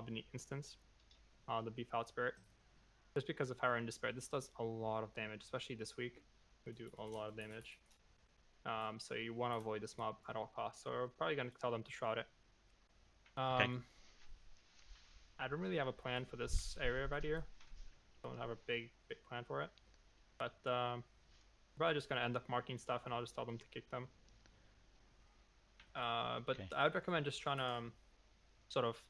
mob in the instance, the Beef Out Spirit. Just because of Power and Despair, this does a lot of damage, especially this week. We do a lot of damage. So you want to avoid this mob at all costs. So we're probably going to tell them to Shroud it. Okay. I don't really have a plan for this area right here. Don't have a big plan for it. But probably just going to end up marking stuff, and I'll just tell them to kick them. But Okay. I would recommend just trying to sort of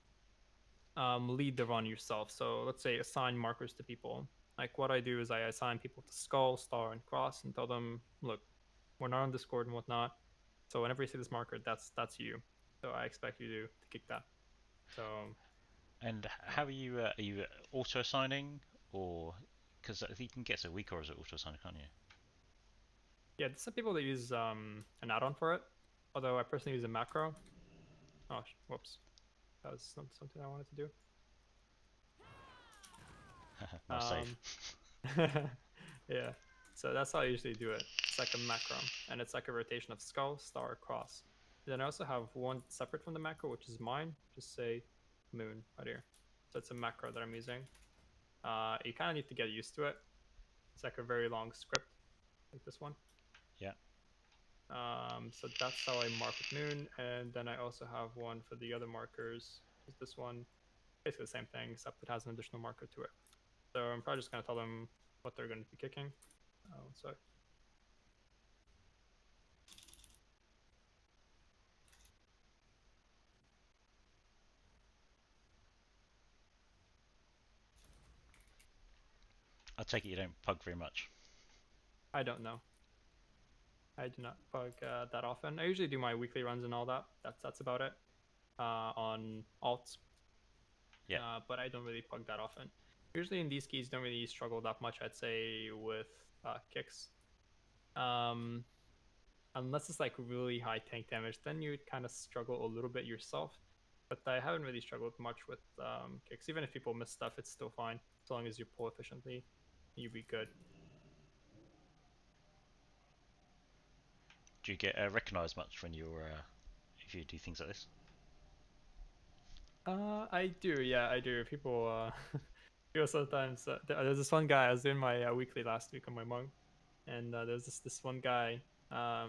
lead the run yourself. So let's say assign markers to people. Like what I do is I assign people to Skull, Star, and Cross, and tell them, look, we're not on Discord and whatnot. So whenever you see this marker, that's you. So I expect you to kick that. So And how are you auto assigning, or because you can get so weak or as auto assigning, can't you? yeah, there's some people that use an add-on for it. Although I personally use a macro. Oh, whoops, that was something I wanted to do. Nice save. Yeah, so that's how I usually do it. It's like a macro, and it's like a rotation of Skull, Star, Cross. Then I also have one separate from the macro, which is mine. Just say Moon right here. So it's a macro that I'm using. You kind of need to get used to it. It's like a very long script, like this one. Yeah. So that's how I mark with Moon, and then I also have one for the other markers. Is this one basically the same thing, except it has an additional marker to it. So I'm probably just gonna tell them what they're going to be kicking. So I take it you don't pug very much. I don't know. I do not bug that often. I usually do my weekly runs and all that. That's about it on alts. Yeah. But I don't really pug that often. Usually in these keys, don't really struggle that much. I'd say with kicks, um, unless it's like really high tank damage, then you kind of struggle a little bit yourself. But I haven't really struggled much with kicks. Even if people miss stuff, it's still fine as long as you pull efficiently. You'll be good. Do you get recognised much when you're if you do things like this? I do. Yeah, I do. People, people sometimes. There's this one guy. I was doing my weekly last week on my monk, and there's this one guy. I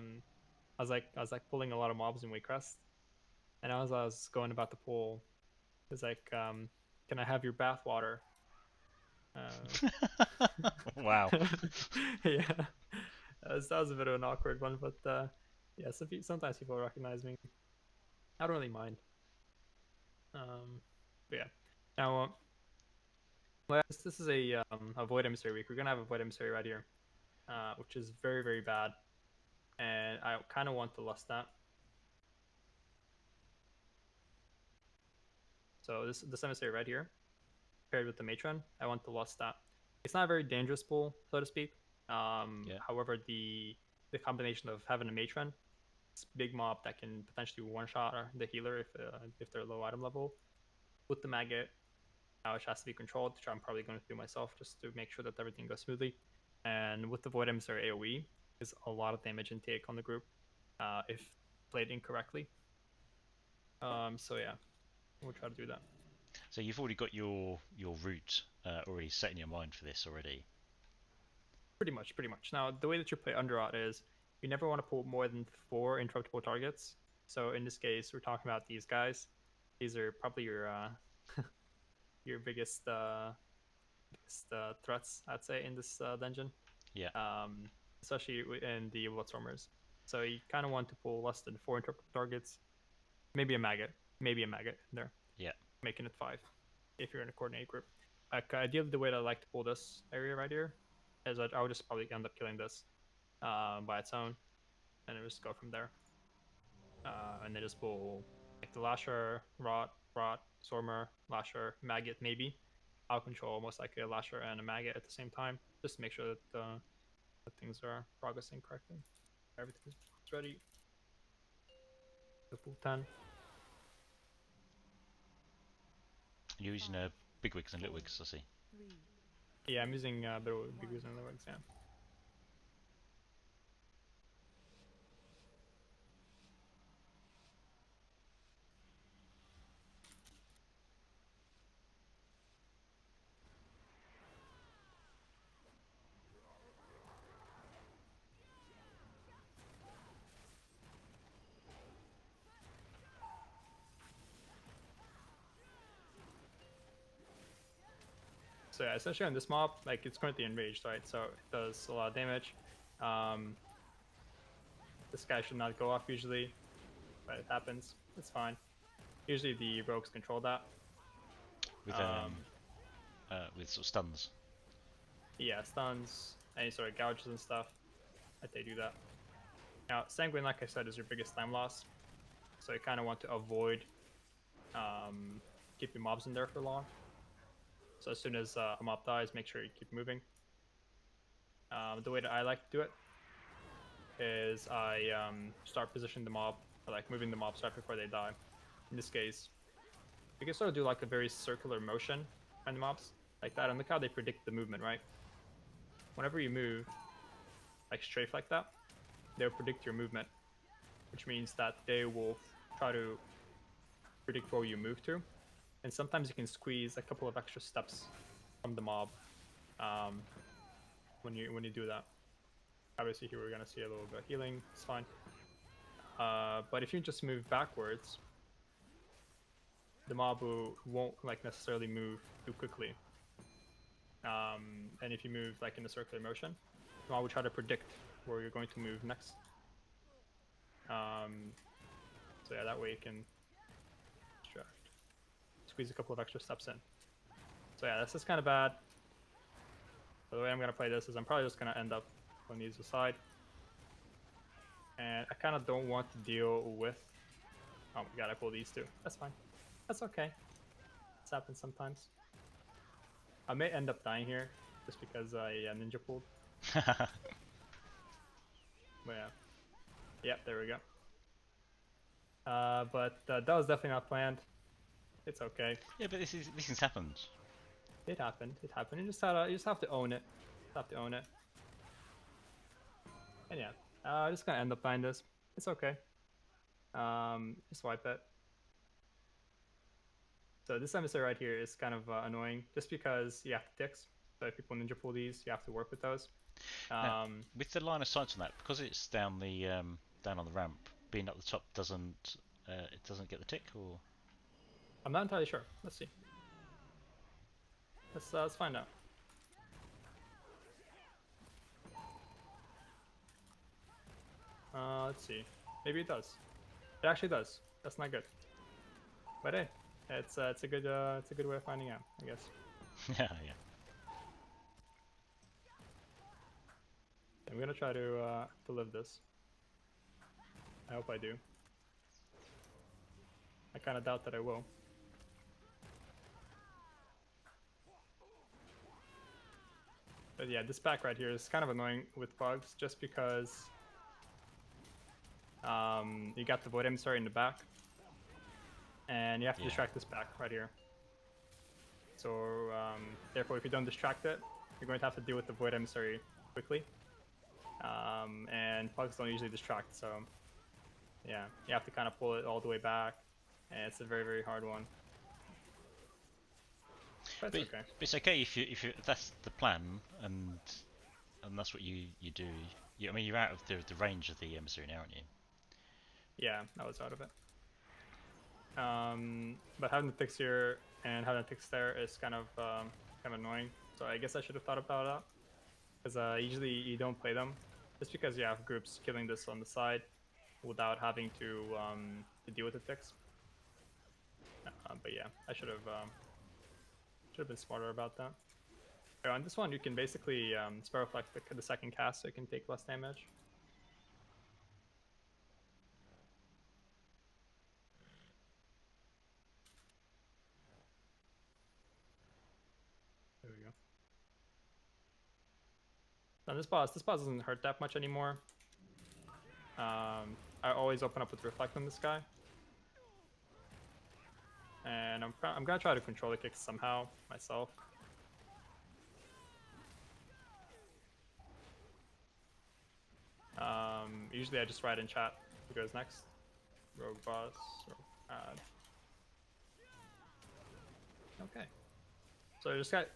was like pulling a lot of mobs in Waycrest, and I was going about the pool. It's like, can I have your bath water? Wow. Yeah, that was a bit of an awkward one, but yeah. Sometimes people recognize me. I don't really mind. But yeah. Now, well, this is a Void Emissary week. We're gonna have a Void Emissary right here, which is very very bad, and I kind of want to lust that. So this Emissary right here, paired with the Matron, I want to lust that. It's not a very dangerous pull, so to speak. Yeah. However, the combination of having a Matron, it's big mob that can potentially one shot the healer if they're low item level, with the maggot, which has to be controlled, which I'm probably going to do myself just to make sure that everything goes smoothly. And with the Void Emissary AoE, is a lot of damage intake on the group if played incorrectly. So yeah, we'll try to do that. So you've already got your route already set in your mind for this already. Pretty much, pretty much. Now, the way that you play Underrot is you never want to pull more than 4 interruptible targets. So in this case, we're talking about these guys. These are probably your biggest threats, I'd say, in this dungeon. Yeah. Especially in the Bloodstormers. So you kind of want to pull less than 4 interruptible targets. Maybe a maggot in there, Yeah. making it 5 if you're in a coordinated group. Ideally, the way that I like to pull this area right here is that I would just probably end up killing this by its own, and it just go from there. And then just pull like the Lasher, Rot, Stormer, Lasher, Maggot, maybe. I'll control most likely a Lasher and a Maggot at the same time, just to make sure that things are progressing correctly. Everything's ready. The full 10. You're using big wigs and little wigs, I see. Yeah, I'm using big Wigs and the Wigs, yeah. So yeah, essentially on this mob, like it's currently enraged, right? So it does a lot of damage. Um, this guy should not go off usually, but it happens. It's fine. Usually the rogues control that. With with sort of stuns. Yeah, stuns, any sort of gouges and stuff, that they do that. Now, Sanguine, like I said, is your biggest time loss, so you kind of want to avoid keeping mobs in there for long. So as soon as a mob dies, make sure you keep moving. The way that I like to do it is I start positioning the mob, or like moving the mobs right before they die. In this case, you can sort of do like a very circular motion on the mobs, like that. And look how they predict the movement, right? Whenever you move, like strafe like that, they'll predict your movement, which means that they will try to predict where you move to. And sometimes you can squeeze a couple of extra steps from the mob when you do that. Obviously here we're gonna see a little bit of healing, it's fine. But if you just move backwards, the mob won't like necessarily move too quickly. And if you move like in a circular motion, the mob will try to predict where you're going to move next. So yeah, that way you can squeeze a couple of extra steps in. So yeah, this is kind of bad. So the way I'm gonna play this is I'm probably just gonna end up putting these aside. And I kind of don't want to deal with... Oh my god, I pulled these two. That's fine. That's okay. This happens sometimes. I may end up dying here just because I ninja pulled. But yeah. Yep, there we go. But that was definitely not planned. It's okay. Yeah, but this has happened. It happened. It happened. You just have to own it. You have to own it. And yeah, I'm just gonna end up buying this. It's okay. Just wipe it. So this emissary right here is kind of annoying, just because you have to ticks. So if people ninja pull these, you have to work with those. Now, with the line of sight on that, because it's down the down on the ramp, being up the top doesn't it doesn't get the tick, or I'm not entirely sure. Let's see. Let's find out. Let's see. Maybe it does. It actually does. That's not good. But hey, it's a good way of finding out, I guess. yeah, yeah. I'm gonna try to live this. I hope I do. I kind of doubt that I will. But yeah, this back right here is kind of annoying with bugs, just because you got the void emissary in the back, and you have to distract this back right here. So therefore, if you don't distract it, you're going to have to deal with the void emissary quickly. And bugs don't usually distract, so yeah, you have to kind of pull it all the way back, and it's a very, very hard one. But it's okay. But it's okay if that's the plan, and that's what you do. I mean, you're out of the range of the emissary now, aren't you? Yeah, I was out of it. But having the ticks here and having the ticks there is kind of annoying. So I guess I should have thought about that, because usually you don't play them, just because you have groups killing this on the side without having to deal with the ticks. But yeah, I should have been smarter about that. So on this one, you can basically spell reflect the second cast, so it can take less damage. There we go. Now this boss doesn't hurt that much anymore. I always open up with reflect on this guy, and I'm gonna try to control the kicks somehow myself. Usually I just write in chat who goes next. Rogue boss. Okay. So I just got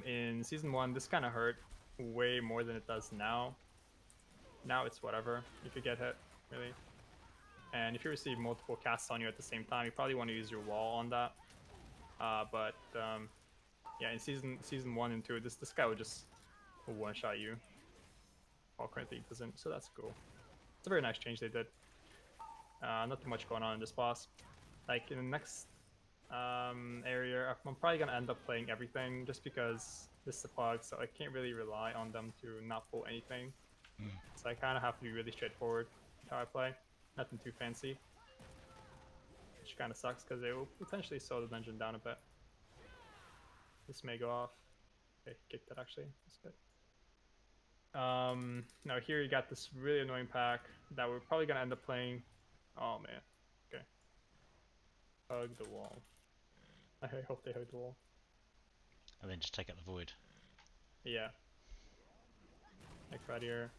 in season 1. This kind of hurt way more than it does now. Now it's whatever if you get hit, really. And if you receive multiple casts on you at the same time, you probably want to use your wall on that. But Yeah, in season 1 and 2, this guy would just one shot you. While currently it doesn't, so that's cool. It's a very nice change they did. Not too much going on in this boss. Like in the next area, I'm probably gonna end up playing everything just because this is a pug, so I can't really rely on them to not pull anything. So I kind of have to be really straightforward with how I play. Nothing too fancy, which kind of sucks because they will potentially slow the dungeon down a bit. This may go off. Okay, kicked it actually. That's good. Now here you got this really annoying pack that we're probably gonna end up playing. Oh man. Okay. Hug the wall. I hope they hug the wall. And then just take out the void. Yeah. Like right here.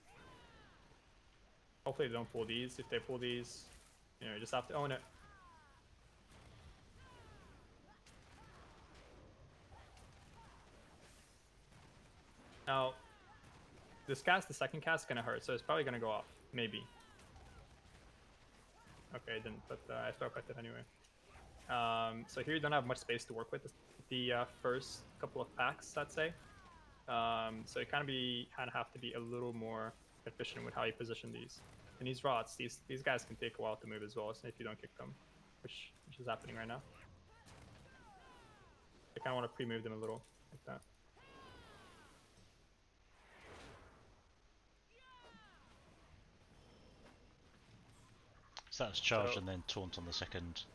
Hopefully they don't pull these. If they pull these, you just have to own it. Now, this cast, the second cast, is gonna hurt, so it's probably gonna go off. Maybe. Okay, it didn't, but I still cut it anyway. So here you don't have much space to work with the first couple of packs, I'd say. So you kind of have to be a little more efficient with how you position these. And these rods, these guys can take a while to move as well, so if you don't kick them, which is happening right now. I kind of want to pre-move them a little, like that. So that's charge and then taunt on the second.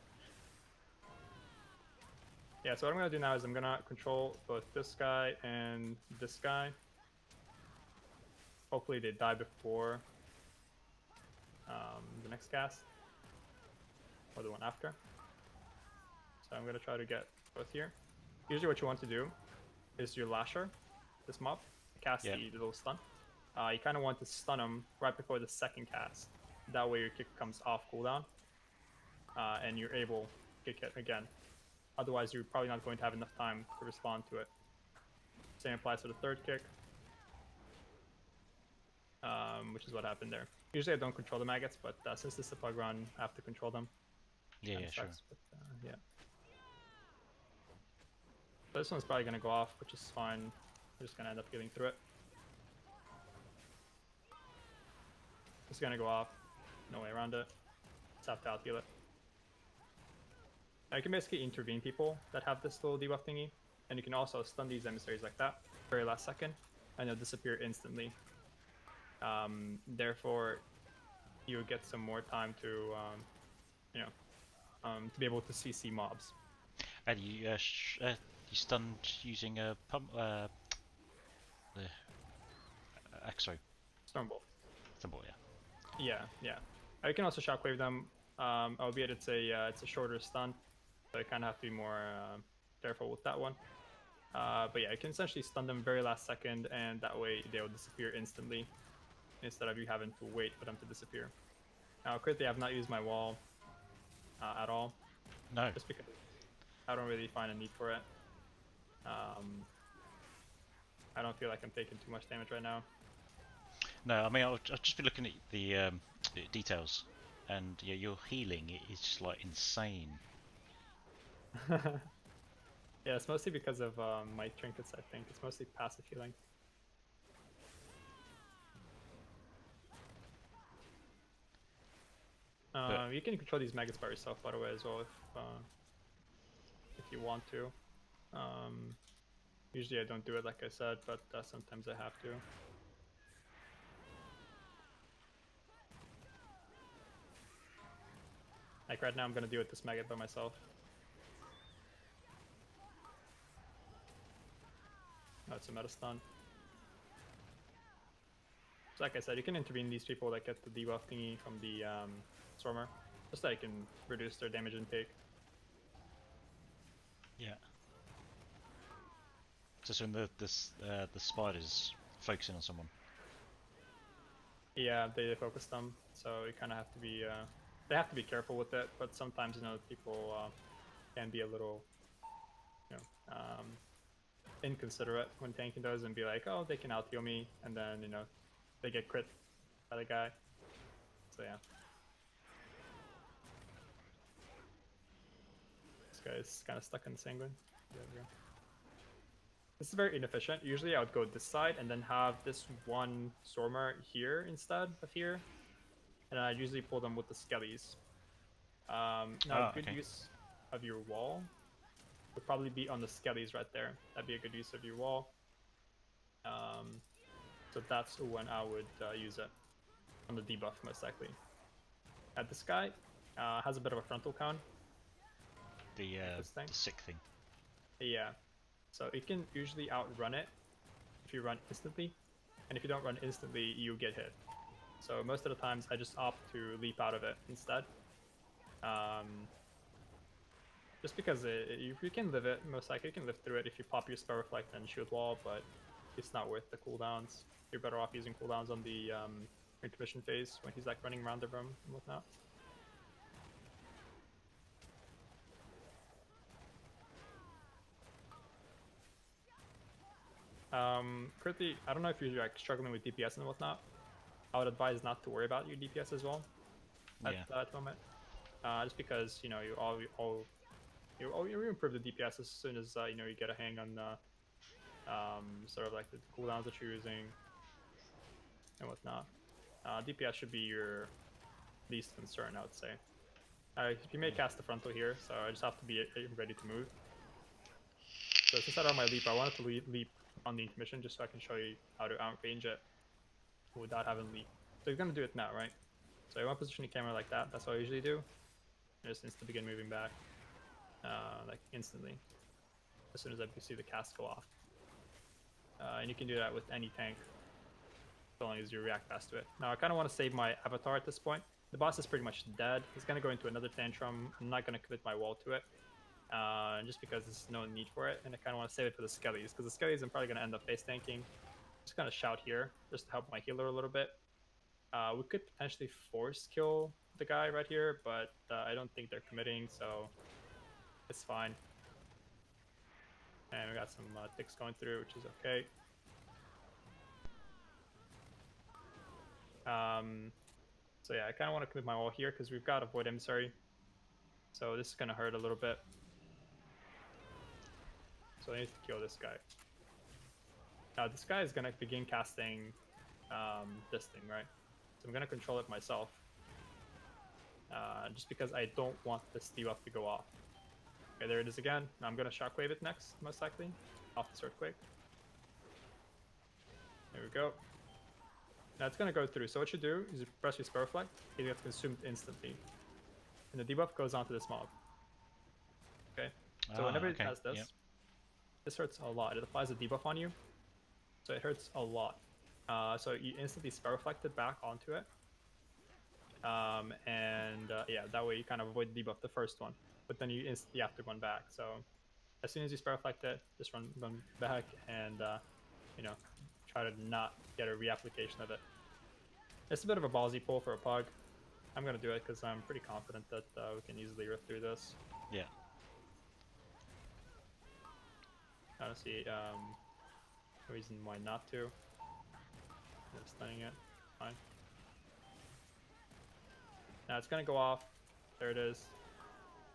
Yeah, so what I'm going to do now is I'm going to control both this guy and this guy. Hopefully they die before the next cast. Or the one after. So I'm going to try to get both here. Usually what you want to do is your lasher, this mob, cast the little stun. You kind of want to stun him right before the second cast. That way your kick comes off cooldown. And you're able to kick it again. Otherwise, you're probably not going to have enough time to respond to it. Same applies to the third kick, which is what happened there. Usually I don't control the maggots, but since this is a pug run, I have to control them. Yeah, sure. But, yeah. So this one's probably going to go off, which is fine. I'm just going to end up getting through it. It's going to go off. No way around it. Just have to out-heal it. Now you can basically intervene people that have this little debuff thingy, and you can also stun these emissaries like that, very last second, and they'll disappear instantly. Therefore, you get some more time to, to be able to CC mobs. And you stunned using a pump, sorry. Stormbolt. Stormbolt, yeah. Yeah. You can also shockwave them, albeit it's a shorter stun. So I kind of have to be more careful with that one. But yeah, you can essentially stun them very last second, and that way they will disappear instantly, instead of you having to wait for them to disappear. Now, currently I have not used my wall at all. No. Just because I don't really find a need for it. I don't feel like I'm taking too much damage right now. No, I mean, I'll just be looking at the details, and yeah, your healing is just like insane. Yeah, it's mostly because of my trinkets, I think. It's mostly passive healing. You can control these maggots by yourself, by the way, as well, if you want to. Usually I don't do it, like I said, but sometimes I have to. Like right now, I'm gonna deal with this maggot by myself. Oh, it's a meta stun. So like I said, you can intervene these people that get the debuff thingy from the Stormer, just so you can reduce their damage intake. Yeah. Just when the spider's focusing on someone. Yeah, they focus them, so you kind of have to be. They have to be careful with it, but sometimes people can be a little, inconsiderate when tanking those and be like, oh, they can out-heal me, and then they get crit by the guy. So yeah. This guy's kind of stuck in the sanguine. There we go. This is very inefficient. Usually I would go this side and then have this one Stormer here instead of here. And I usually pull them with the Skellies. Now, good Okay. use of your wall would probably be on the Skellies right there. That'd be a good use of your wall. So that's when I would use it. On the debuff, most likely. This guy has a bit of a frontal cone. The This thing. sick thing. Yeah. So it can usually outrun it if you run instantly. And if you don't run instantly, you get hit. So most of the times I just opt to leap out of it instead. Just because you can live it, most likely you can live through it if you pop your Spell Reflect and Shield Wall, but it's not worth the cooldowns. You're better off using cooldowns on the intermission phase when he's like running around the room and whatnot. Currently, I don't know if you're like struggling with DPS and whatnot. I would advise not to worry about your DPS as well at that moment. Just because you improve the DPS as soon as you get a hang on sort of like the cooldowns that you're using and whatnot. DPS should be your least concern, I would say. You may cast the frontal here, so I just have to be ready to move. So since I don't have my leap, I wanted to leap on the intermission just so I can show you how to outrange it without having leap. So you're gonna do it now, right? So you want to position your camera like that. That's what I usually do. Just instantly begin moving back, like instantly, as soon as I see the cast go off. And you can do that with any tank, as long as you react fast to it. Now I kind of want to save my avatar at this point. The boss is pretty much dead. He's gonna go into another tantrum. I'm not gonna commit my wall to it, just because there's no need for it, and I kind of want to save it for the Skellies, because the Skellies I'm probably gonna end up face tanking. Just gonna shout here, just to help my healer a little bit. We could potentially force kill the guy right here, but I don't think they're committing, so it's fine. And we got some ticks going through, which is okay. So yeah, I kind of want to commit my wall here because we've got a Void Emissary. So this is going to hurt a little bit. So I need to kill this guy. Now this guy is going to begin casting this thing, right? So I'm going to control it myself. Just because I don't want this debuff to go off. Okay, there it is again. Now I'm going to Shockwave it next, most likely. Off this Earthquake. There we go. Now it's going to go through. So what you do is you press your Spell Reflect. It gets consumed instantly. And the debuff goes onto this mob. Okay? So whenever it has this, this hurts a lot. It applies a debuff on you. So it hurts a lot. So you instantly Spell Reflect it back onto it. Yeah, that way you kind of avoid the debuff the first one. But then you instantly have to run back. So as soon as you Spell Reflect it, just run back and, try to not get a reapplication of it. It's a bit of a ballsy pull for a pug. I'm going to do it because I'm pretty confident that we can easily rip through this. Yeah. I don't see a reason why not to. I'm stunning it. Fine. Now it's going to go off. There it is.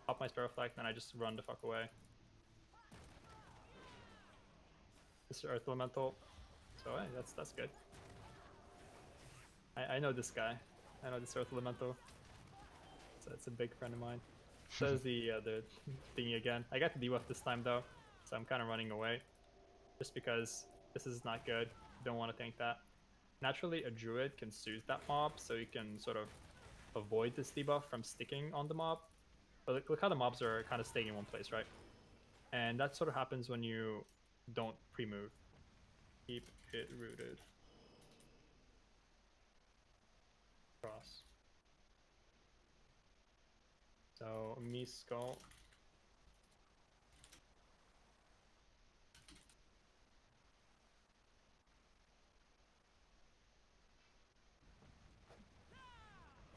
Pop my Spell Reflect, and I just run the fuck away. This is Earth Elemental. So hey, that's good. I know this guy. I know this Earth Elemental. So it's a big friend of mine. So is the thingy again. I got the debuff this time though, so I'm kind of running away. Just because this is not good. Don't want to tank that. Naturally, a druid can soothe that mob, so you can sort of avoid this debuff from sticking on the mob. But look how the mobs are kind of staying in one place, right? And that sort of happens when you don't pre-move. Keep it rooted. Cross. So, me skull.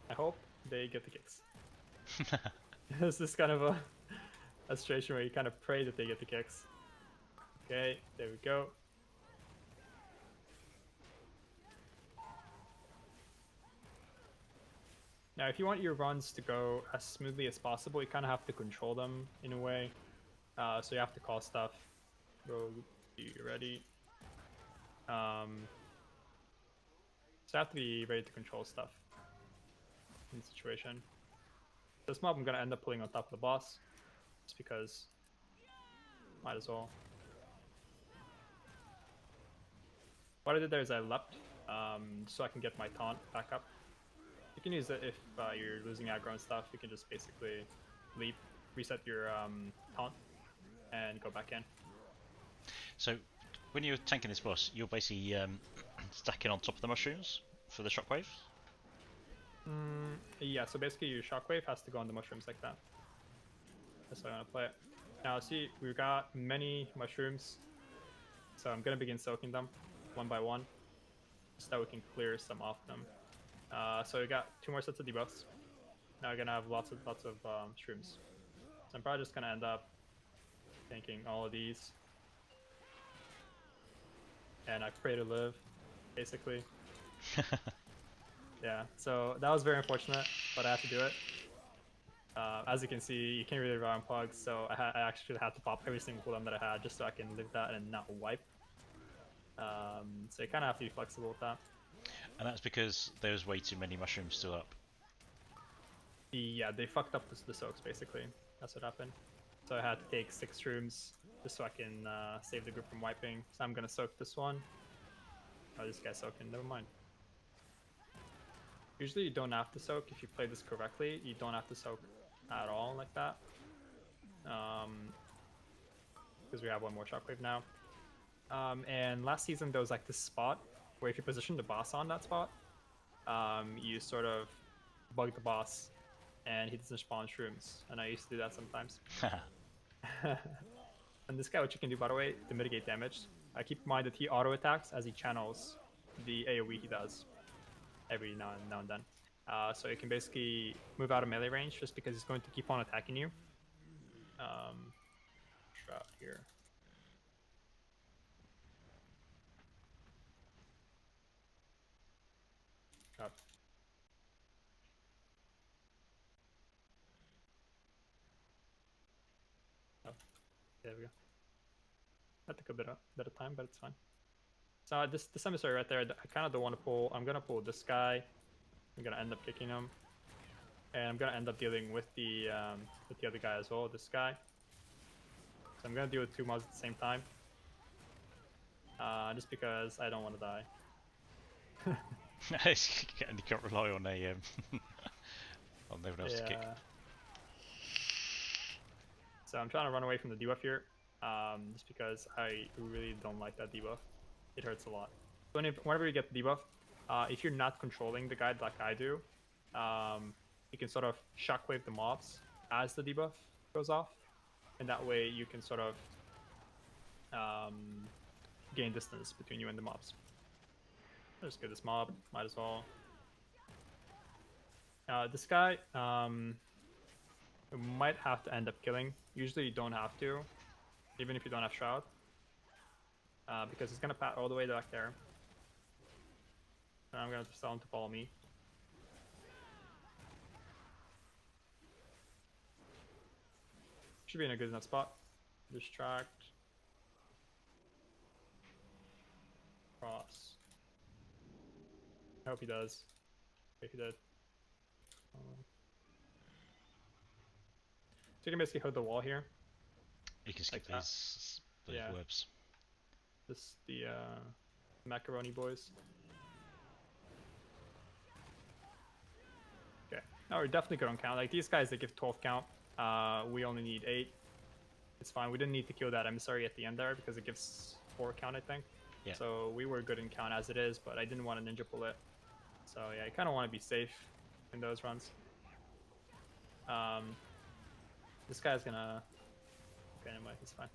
I hope they get the kicks. This is kind of a situation where you kind of pray that they get the kicks. Okay, there we go. Now, if you want your runs to go as smoothly as possible, you kind of have to control them in a way. So you have to call stuff. Go You ready? So I have to be ready to control stuff in the situation. This mob I'm gonna end up pulling on top of the boss, just because might as well. What I did there is I leapt, so I can get my taunt back up. You can use it if you're losing aggro and stuff. You can just basically leap, reset your taunt, and go back in. So, when you're tanking this boss, you're basically stacking on top of the mushrooms for the shockwave? Yeah, so basically your shockwave has to go on the mushrooms like that. That's how I want to play it. Now see, we've got many mushrooms, so I'm going to begin soaking them one by one, so that we can clear some off them. So we got 2 more sets of debuffs. Now we're going to have lots of shrooms. So I'm probably just going to end up tanking all of these. And I pray to live, basically. Yeah, so that was very unfortunate, but I had to do it. As you can see, you can't really rely on plugs, so I actually had to pop every single cooldown that I had just so I can live that and not wipe. So you kind of have to be flexible with that. And that's because there was way too many mushrooms still up. Yeah, they fucked up the soaks, basically. That's what happened. So I had to take 6 shrooms just so I can save the group from wiping. So I'm going to soak this one. Oh, this guy's soaking. Never mind. Usually you don't have to soak if you play this correctly. You don't have to soak at all like that. Because we have 1 more shockwave now. And last season there was like this spot where if you position the boss on that spot, you sort of bug the boss and he doesn't spawn shrooms. And I used to do that sometimes. And this guy, what you can do by the way, to mitigate damage, keep in mind that he auto attacks as he channels the AoE he does every now and then. So you can basically move out of melee range just because he's going to keep on attacking you. Shroud here. Shroud. Oh, there we go. That took a bit of time, but it's fine. So this emissary right there, I kind of don't want to pull. I'm gonna pull this guy. I'm gonna end up kicking him, and I'm gonna end up dealing with the other guy as well. This guy. So I'm gonna deal with 2 mobs at the same time, just because I don't want to die. And you can't rely on a on everyone else to kick. So I'm trying to run away from the debuff here, just because I really don't like that debuff. It hurts a lot. So whenever you get the debuff, if you're not controlling the guide like I do, you can sort of shockwave the mobs as the debuff goes off, and that way you can sort of gain distance between you and the mobs. Let's get this mob, might as well. This guy, you might have to end up killing. Usually you don't have to, even if you don't have Shroud. Because he's gonna pat all the way back there. And I'm gonna tell him to follow me. Should be in a good enough spot. Distract. Cross. I hope he does. Okay, he did. So you can basically hold the wall here. You can skip like these yeah. webs. This the macaroni boys. Okay. No, we're definitely good on count. Like these guys, they give 12 count. We only need 8. It's fine. We didn't need to kill that emissary at the end there because it gives 4 count, I think. Yeah. So we were good in count as it is, but I didn't want to ninja pull it. So yeah, I kind of want to be safe in those runs. This guy's gonna. Okay, anyway, he's fine.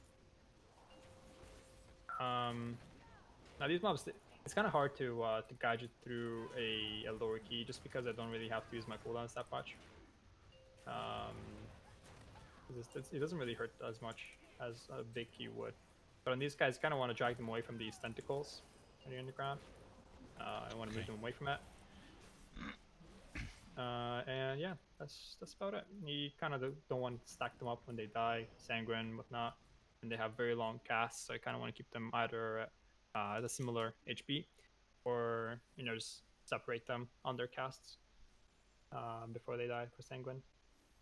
Now these mobs, it's kind of hard to guide you through a lower key just because I don't really have to use my cooldowns that much. It doesn't really hurt as much as a big key would. But on these guys, kind of want to drag them away from these tentacles when you're in the ground. I want to move them away from it. And yeah, that's about it. You kind of don't want to stack them up when they die, sanguine, whatnot. and they have very long casts, so I kind of want to keep them either at a similar HP, or just separate them on their casts before they die for Sanguine.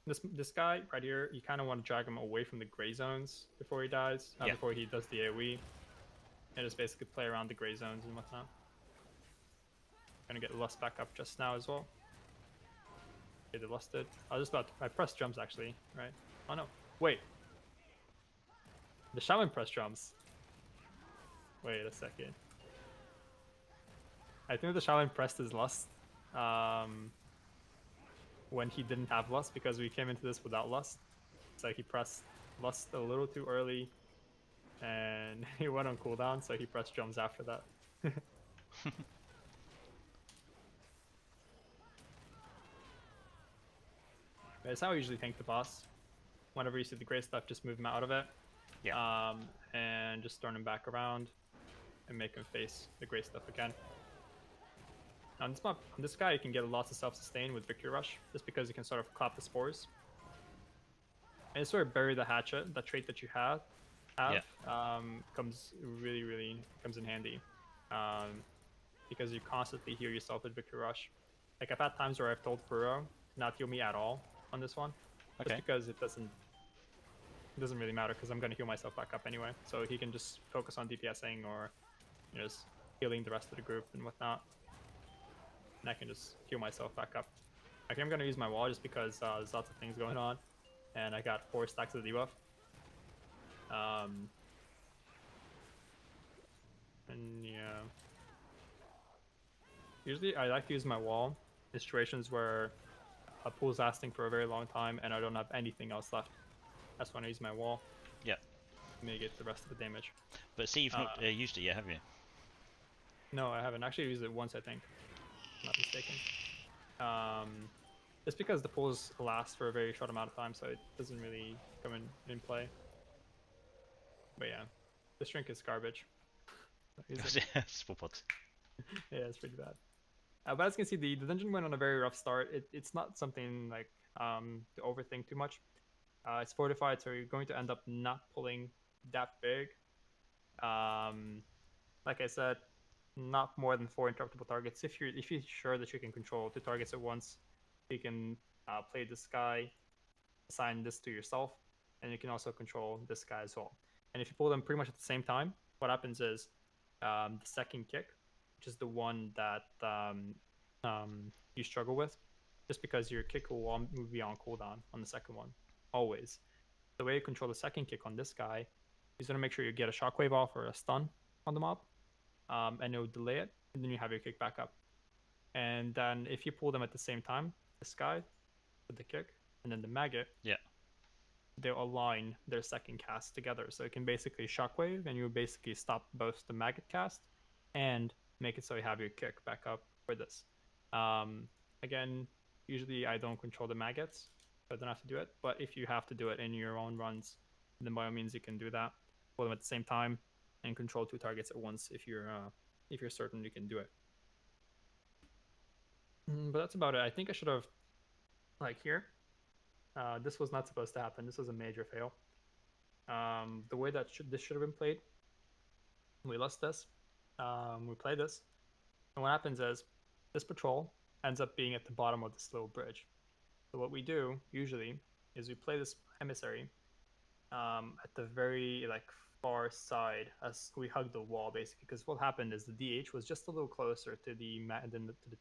This guy right here, you kind of want to drag him away from the gray zones before he dies, before he does the AoE, and just basically play around the gray zones and whatnot. Gonna get Lust back up just now as well. Okay, they lusted. I was just about to, I pressed jumps actually, right? Oh no, wait. The Shaman pressed jumps. Wait a second. I think the Shaman pressed his Lust when he didn't have Lust, because we came into this without Lust. It's like he pressed Lust a little too early and he went on cooldown, so he pressed jumps after that. That's how I usually tank the boss. Whenever you see the gray stuff, just move him out of it. Yeah. And just turn him back around and make him face the gray stuff again. Now, on this guy, you can get lots of self-sustain with Victory Rush, just because you can sort of clap the spores. And sort of bury the hatchet, that trait that you have comes really comes in handy. Because you constantly heal yourself with Victory Rush. Like, I've had times where I've told Furo not heal me at all on this one. Okay. Just because it doesn't really matter, because I'm going to heal myself back up anyway. So he can just focus on DPSing or just healing the rest of the group and whatnot. And I can just heal myself back up. I think I'm going to use my wall just because there's lots of things going on. And I got 4 stacks of the debuff. And yeah. Usually I like to use my wall in situations where a pool's lasting for a very long time and I don't have anything else left. That's when I use my wall. Yeah. Mitigate the rest of the damage. But see, you've not used it yet, have you? No, I haven't. Actually used it once, I think. If I'm not mistaken. It's because the pools last for a very short amount of time, so it doesn't really come in play. But yeah, the shrink is garbage. Spore pods. Yeah, it's pretty bad. But as you can see, the dungeon went on a very rough start. It's not something like to overthink too much. It's fortified, so you're going to end up not pulling that big. Like I said, not more than 4 interruptible targets. If you're sure that you can control 2 targets at once, you can play this guy, assign this to yourself, and you can also control this guy as well. And if you pull them pretty much at the same time, what happens is the second kick, which is the one that you struggle with, just because your kick will be on cooldown on the second one, always. The way you control the second kick on this guy is going to make sure you get a shockwave off or a stun on the mob, and it'll delay it, and then you have your kick back up. And then if you pull them at the same time, this guy with the kick, and then the maggot, they'll align their second cast together. So it can basically shockwave, and you basically stop both the maggot cast and make it so you have your kick back up for this. Again, usually I don't control the maggots, so I don't have to do it. But if you have to do it in your own runs, then by all means you can do that. Pull them at the same time and control 2 targets at once if you're certain you can do it. But that's about it. I think I should have, like here, this was not supposed to happen. This was a major fail. The way that this should have been played, we lost this. We play this, and what happens is this patrol ends up being at the bottom of this little bridge. So what we do usually is we play this emissary at the very far side as we hug the wall, basically, because what happened is the DH was just a little closer to the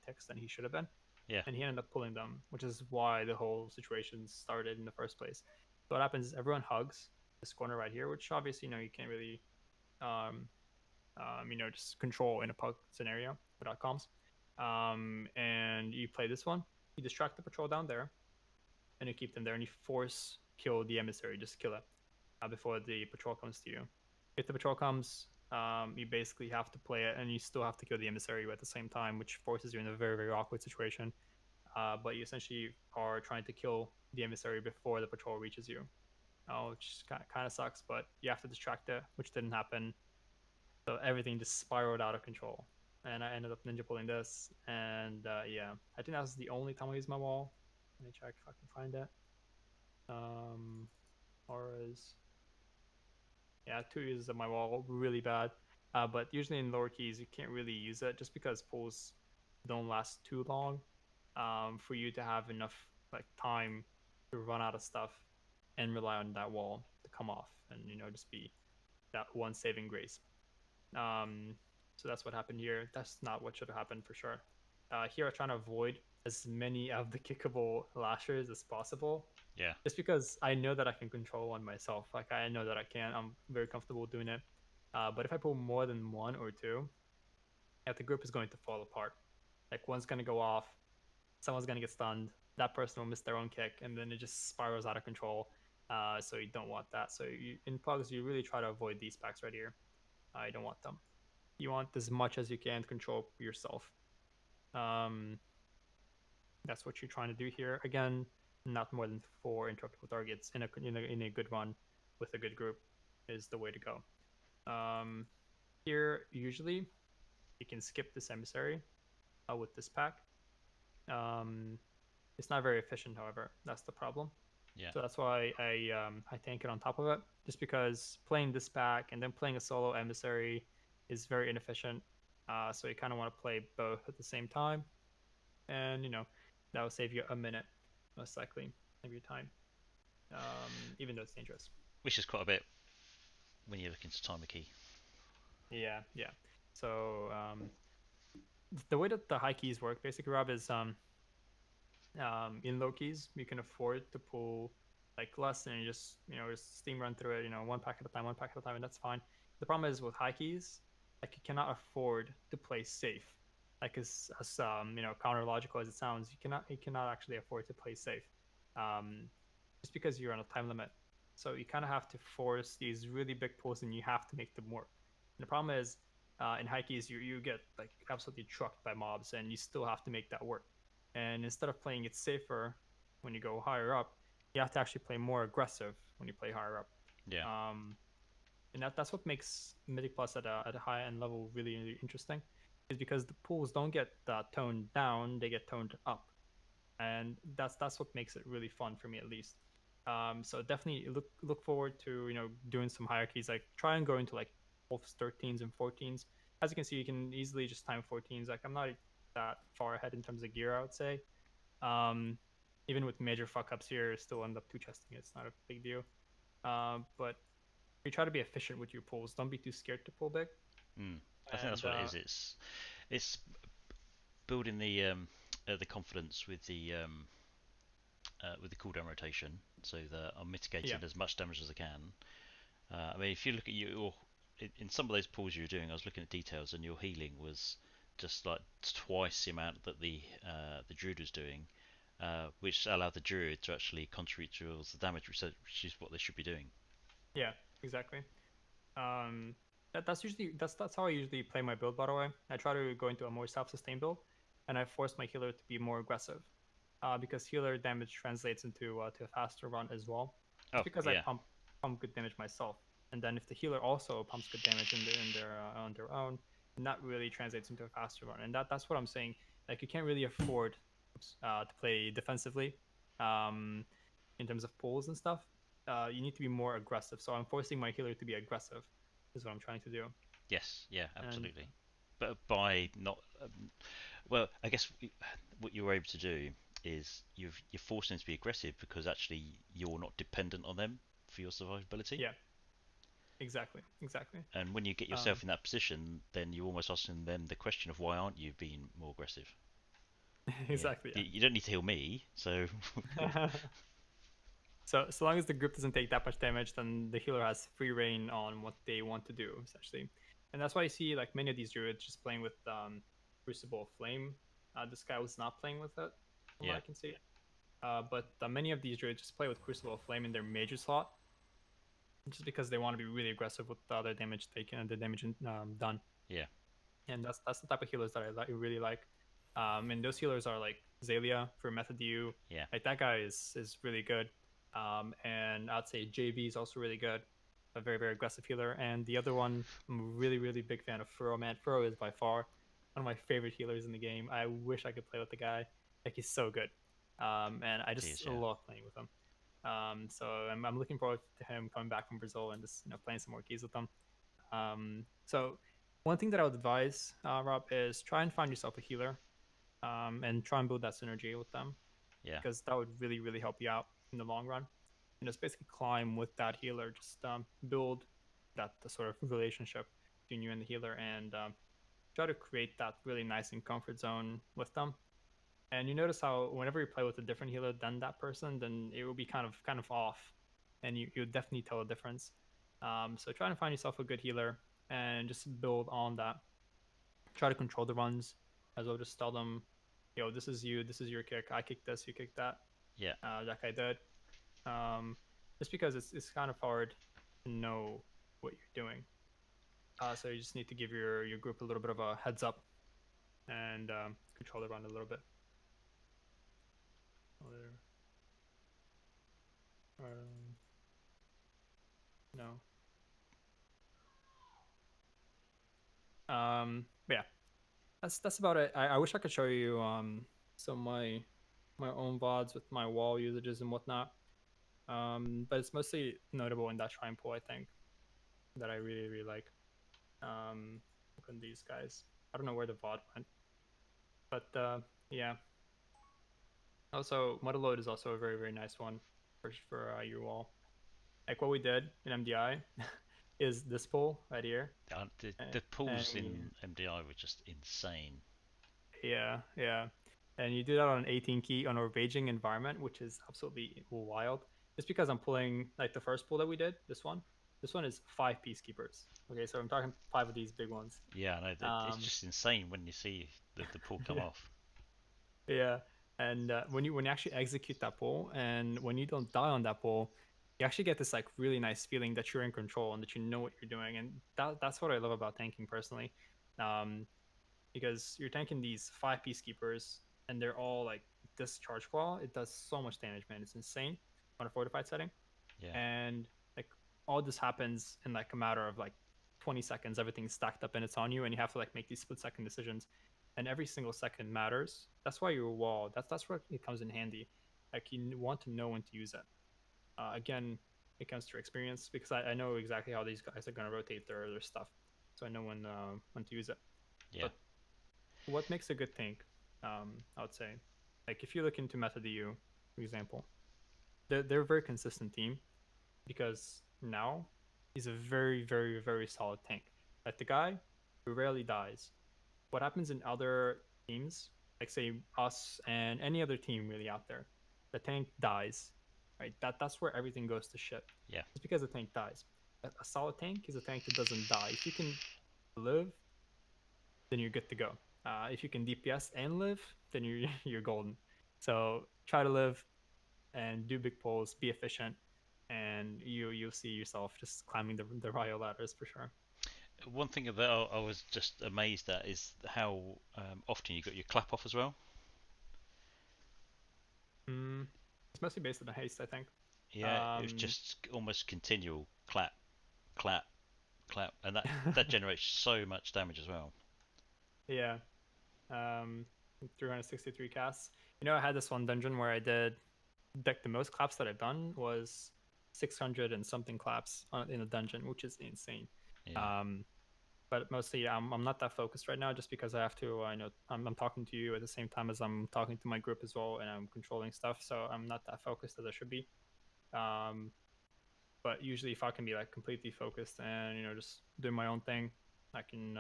text than he should have been. Yeah. And he ended up pulling them, which is why the whole situation started in the first place. So what happens is everyone hugs this corner right here, which obviously you can't really just control in a pug scenario without comms. And you play this one, you distract the patrol down there, and you keep them there, and you force kill the emissary, just kill it before the patrol comes to you. If the patrol comes, you basically have to play it, and you still have to kill the emissary at the same time, which forces you in a very awkward situation. But you essentially are trying to kill the emissary before the patrol reaches you, which kind of sucks, but you have to distract it, which didn't happen. So everything just spiraled out of control, and I ended up ninja pulling this, and yeah, I think that was the only time I used my wall. Let me check if I can find it. Auras. Yeah, 2 uses of my wall really bad. But usually in lower keys you can't really use it just because pulls don't last too long. For you to have enough like time to run out of stuff and rely on that wall to come off and just be that one saving grace. Um, so that's what happened here. That's not what should have happened for sure. Here I'm trying to avoid as many of the kickable lashers as possible, Yeah. just because I know that I can control one myself. Like I know that I can. I'm very comfortable doing it. But if I pull more than one or two, yeah, the group is going to fall apart. Like one's gonna go off, someone's gonna get stunned, that person will miss their own kick, and then it just spirals out of control. So you don't want that. So in pugs, you really try to avoid these packs right here. You don't want them. You want as much as you can to control yourself. Um, that's what you're trying to do here. Again, not more than 4 interruptible targets in a good run with a good group is the way to go. Here, usually, you can skip this emissary with this pack. Um, it's not very efficient, however. That's the problem. Yeah. So that's why I tank it on top of it, just because playing this pack and then playing a solo emissary is very inefficient. So you kind of want to play both at the same time, and that will save you a minute most likely of your time, even though it's dangerous. Which is quite a bit when you're looking to time a key. Yeah, yeah. So the way that the high keys work, basically, Rob, is in low keys you can afford to pull like less and you just steam run through it, one pack at a time, one pack at a time, and that's fine. The problem is with high keys, like you cannot afford to play safe. Like as counter logical as it sounds, you cannot actually afford to play safe, um just because you're on a time limit. So you kind of have to force these really big pulls and you have to make them work. And the problem is, in high keys you get like absolutely trucked by mobs and you still have to make that work. And instead of playing it safer when you go higher up, you have to actually play more aggressive when you play higher up. Yeah. Um, and that's what makes Mythic Plus at a high end level really, really interesting, is because the pools don't get toned down; they get toned up, and that's what makes it really fun for me at least. So definitely look forward to doing some hierarchies. Like try and go into like both 13s and 14s. As you can see, you can easily just time 14s. Like I'm not that far ahead in terms of gear, I would say. Um, Even with major fuck ups here, still end up two chesting. It's not a big deal. But you try to be efficient with your pulls. Don't be too scared to pull big. Mm. I think that's And what it is. It's building the confidence with the cooldown rotation, so that I'm yeah, mitigating as much damage as I can. I mean, if you look at in some of those pulls you were doing, I was looking at details, and your healing was just like twice the amount that the druid was doing, which allowed the druid to actually contribute to all the damage, which is what they should be doing. yeah, exactly. Um, that's how I usually play my build. By the way, I try to go into a more self-sustained build, and I force my healer to be more aggressive, because healer damage translates into to a faster run as well. It's Oh because I yeah, pump good damage myself, and then if the healer also pumps good damage in their on their own, then that really translates into a faster run. And that's what I'm saying. Like you can't really afford to play defensively, um, in terms of pulls and stuff. You need to be more aggressive. So I'm forcing my healer to be aggressive, is what I'm trying to do. yes, yeah, And absolutely. But by not, well, I guess what you're able to do is you're forcing them to be aggressive because actually you're not dependent on them for your survivability. yeah, exactly, exactly. And when you get Um, yourself in that position, then you're almost asking them the question of why aren't you being more aggressive? Yeah, exactly, you don't need to heal me, so yeah. So long as the group doesn't take that much damage, then the healer has free reign on what they want to do, essentially. And that's why you see like many of these druids just playing with Crucible of Flame. This guy was not playing with it, from what yeah, I can see. But many of these druids just play with Crucible of Flame in their major slot, just because they want to be really aggressive with the other damage taken, the damage done. yeah, And that's the type of healers that really like. And those healers are like Zalia for Method U. yeah. Like that guy is really good. And I'd say JV is also really good, a very very aggressive healer. And the other one, I'm a really really big fan of Furo. Man, Furo is by far one of my favorite healers in the game. I wish I could play with the guy. Like he's so good. And I It just is, yeah. love playing with him. So I'm looking forward to him coming back from Brazil and just playing some more keys with them. So one thing that I would advise, Rob, is try and find yourself a healer, and try and build that synergy with them, Yeah. because that would really really help you out in the long run. And just basically climb with that healer, just build that the sort of relationship between you and the healer, and try to create that really nice and comfort zone with them. And you notice how whenever you play with a different healer than that person, then it will be kind of off, and you definitely tell a difference. So try and find yourself a good healer and just build on that. Try to control the runs as well. Just tell them, this is you, this is your kick. I kicked this, you kicked that. Yeah. That guy did. Um, just because it's kind of hard to know what you're doing. So you just need to give your group a little bit of a heads up, and control the run a little bit. Um, no. But yeah, that's about it. I wish I could show you some of my own VODs with my wall usages and whatnot. But it's mostly notable in that shrine pool, I think, that I really really like. Look on these guys. I don't know where the VOD went, but yeah. Also, Mudload is also a very very nice one for your wall. Like what we did in MDI is this pool right here, The and pools in MDI were just insane. yeah. And you do that on an 18 key on a raging environment, which is absolutely wild. Just because I'm pulling like the first pull that we did, this one. This one is 5 peacekeepers. Okay, so I'm talking 5 of these big ones. Yeah, I know that it's Um, just insane when you see the pool come yeah, off. yeah. And when you actually execute that pull, and when you don't die on that pull, you actually get this like really nice feeling that you're in control and that you know what you're doing, and that's what I love about tanking personally. Um, because you're tanking these 5 peacekeepers, and they're all like discharge claw. It does so much damage, man. It's insane on a fortified setting. Yeah, And like all this happens in like a matter of like 20 seconds. Everything's stacked up and it's on you, and you have to like make these split second decisions. And every single second matters. That's why your wall. That's where it comes in handy. Like you want to know when to use it. Again, it comes to experience, because I know exactly how these guys are going to rotate their stuff, so I know when to use it. yeah, But what makes a good tank? I would say, like if you look into MetaDU, for example, they're a very consistent team, because now he's a very, very, very solid tank. Like the guy who rarely dies. What happens in other teams, like say us and any other team really out there, the tank dies, right? That's where everything goes to shit. yeah, It's because the tank dies. A solid tank is a tank that doesn't die. If you can live, then you're good to go. If you can DPS and live, then you're you're golden. So try to live and do big pulls, be efficient, and you'll see yourself just climbing the royal ladders for sure. one thing that I was just amazed at is how often you got your clap off as well. Mm, it's mostly based on the haste, I think. Yeah, it was Um, just almost continual clap, clap, clap, and that generates so much damage as well. yeah. Um, 363 casts. I had this one dungeon where I did like the most claps that I've done was 600 and something claps in a dungeon, which is insane. Yeah, Um, but mostly I'm not that focused right now, just because I have to. I know I'm talking to you at the same time as I'm talking to my group as well, and I'm controlling stuff, so I'm not that focused as I should be. Um, but usually, if I can be like completely focused and just doing my own thing, I can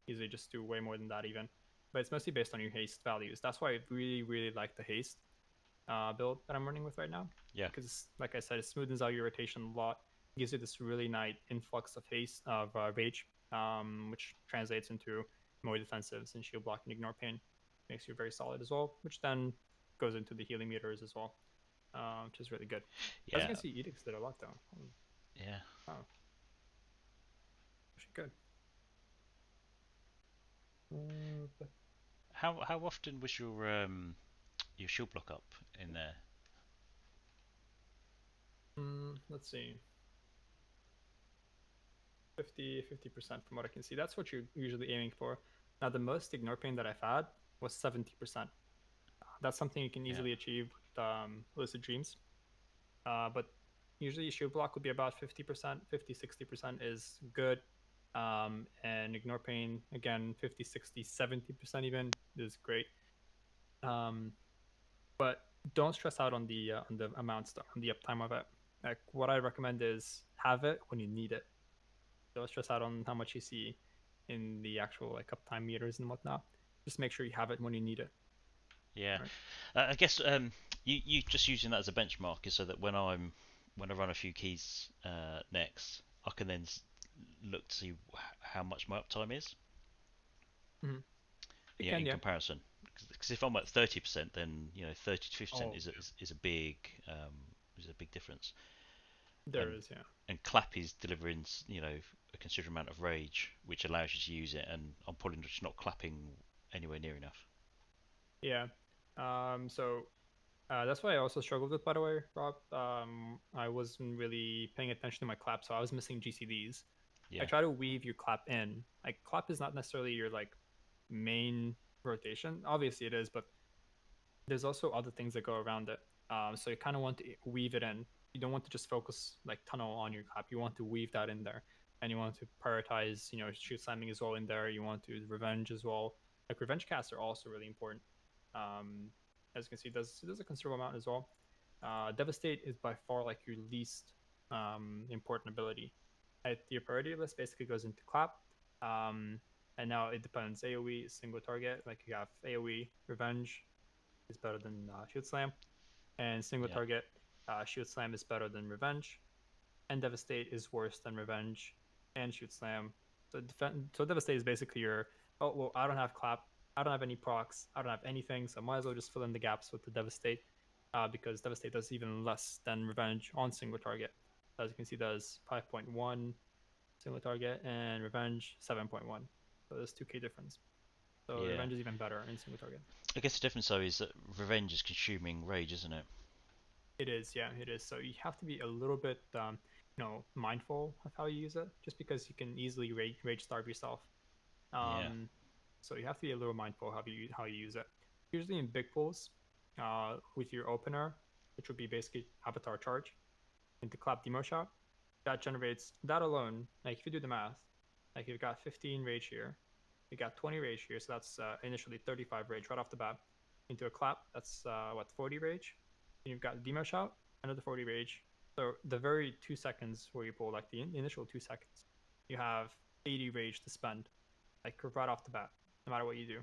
easily just do way more than that even. But it's mostly based on your haste values. That's why I really really like the haste build that I'm running with right now, yeah, because like I said, it smoothens out your rotation a lot. It gives you this really nice influx of haste of rage, which translates into more defensives and shield block and ignore pain. Makes you very solid as well, which then goes into the healing meters as well, which is really good. I was yeah, gonna see edicts did a lot though. yeah. Oh, actually good. But, How often was your shield block up in there? let's see. 50% from what I can see. That's what you're usually aiming for. Now, the most ignore pain that I've had was 70%. That's something you can Yeah, easily achieve with Lucid Dreams. But usually shield block would be about 50%, 50-60% is good. And ignore pain again, 50-60-70% even is great. But don't stress out on the amounts, on the uptime of it. Like what I recommend is have it when you need it. Don't stress out on how much you see in the actual like uptime meters and whatnot. Just make sure you have it when you need it. Yeah, All right. I guess you just using that as a benchmark is so that when I run a few keys next, I can then look to see how much my uptime is. Mm-hmm. It Yeah, can, in yeah. comparison. Because if I'm at 30%, then 30 to 50% Oh, yeah. is a big difference. There And is, yeah. and clap is delivering a considerable amount of rage, which allows you to use it. And I'm probably just not clapping anywhere near enough. Yeah. So that's why I also struggled with, by the way, Rob. I wasn't really paying attention to my clap, so I was missing GCDs. I Yeah, try to weave your clap in. Like clap is not necessarily your like main rotation. Obviously it is, but there's also other things that go around it. So you kind of want to weave it in. You don't want to just focus like tunnel on your clap. You want to weave that in there, and you want to prioritize, shoot slamming as well in there. You want to revenge as well. Like revenge casts are also really important. As you can see, there's a considerable amount as well. Devastate is by far like your least important ability. Your priority list basically goes into clap. Um, and now it depends. AoE, single target. Like you have AoE, revenge, is better than Shield Slam, and single yeah, target Shield Slam is better than Revenge, and Devastate is worse than Revenge and Shield Slam. So Devastate is basically your I don't have clap, I don't have any procs, I don't have anything, so I might as well just fill in the gaps with the Devastate, because Devastate does even less than Revenge on single target. As you can see, does 5.1 single target and Revenge 7.1. So there's 2k difference. So yeah. Revenge is even better in single target. I guess the difference though is that revenge is consuming rage, isn't it? It is, yeah, it is. So you have to be a little bit, mindful of how you use it, just because you can easily rage starve yourself. Yeah, Um, so you have to be a little mindful how you use it. Usually in big pools, with your opener, which would be basically Avatar Charge into Clap Demo Shot, that generates that alone. Like if you do the math, like you've got 15 rage here, you got 20 rage here, so that's initially 35 rage right off the bat. Into a clap, that's 40 rage. And you've got demo shout, another 40 rage. So the very 2 seconds where you pull, like the initial 2 seconds, you have 80 rage to spend, like right off the bat, no matter what you do.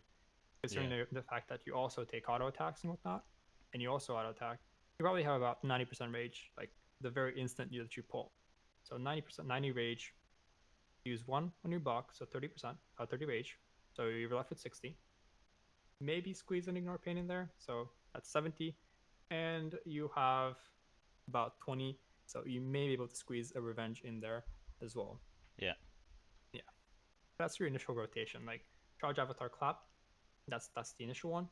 Considering yeah, the fact that you also take auto attacks and whatnot, and you also auto attack, you probably have about 90% rage, like the very instant that you pull. So 90%, 90 rage, use one on your buck, so 30%, 30 rage. So you're left with 60. Maybe squeeze an ignore pain in there, so that's 70. And you have about 20, so you may be able to squeeze a revenge in there as well. yeah, Yeah, that's your initial rotation. Like charge avatar clap, that's the initial one,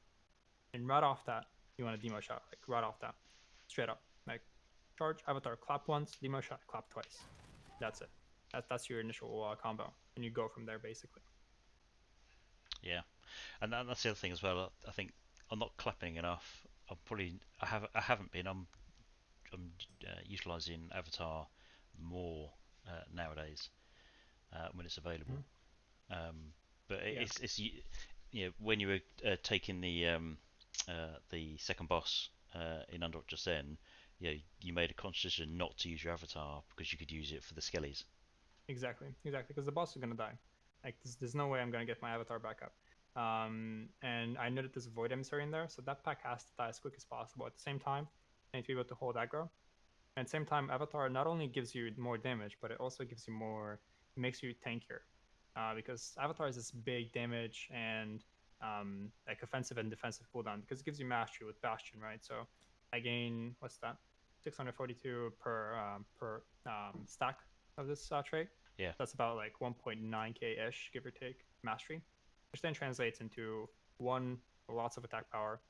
and right off that you want a demo shot, like right off that, straight up, like charge avatar clap once, demo shot clap twice. That's it. That's your initial combo, and you go from there basically. yeah. And that's the other thing as well. I think I'm not clapping enough. I haven't been. I'm utilizing Avatar more nowadays when it's available. Mm-hmm. Um, but Yeah, it's when you were taking the second boss in Undocked just then, you made a conscious decision not to use your avatar because you could use it for the skellies. exactly, exactly. Because the boss is gonna die. Like there's no way I'm gonna get my avatar back up. And I know that there's a void emissary in there, so that pack has to die as quick as possible. At the same time, I need to be able to hold aggro. And at the same time, avatar not only gives you more damage, but it also gives you more. It makes you tankier, because avatar is this big damage and like offensive and defensive cooldown because it gives you mastery with bastion, right? So I gain what's that? 642 per stack of this trait. Yeah, That's about like 1.9k ish, give or take, mastery, which then translates into one lots of attack power,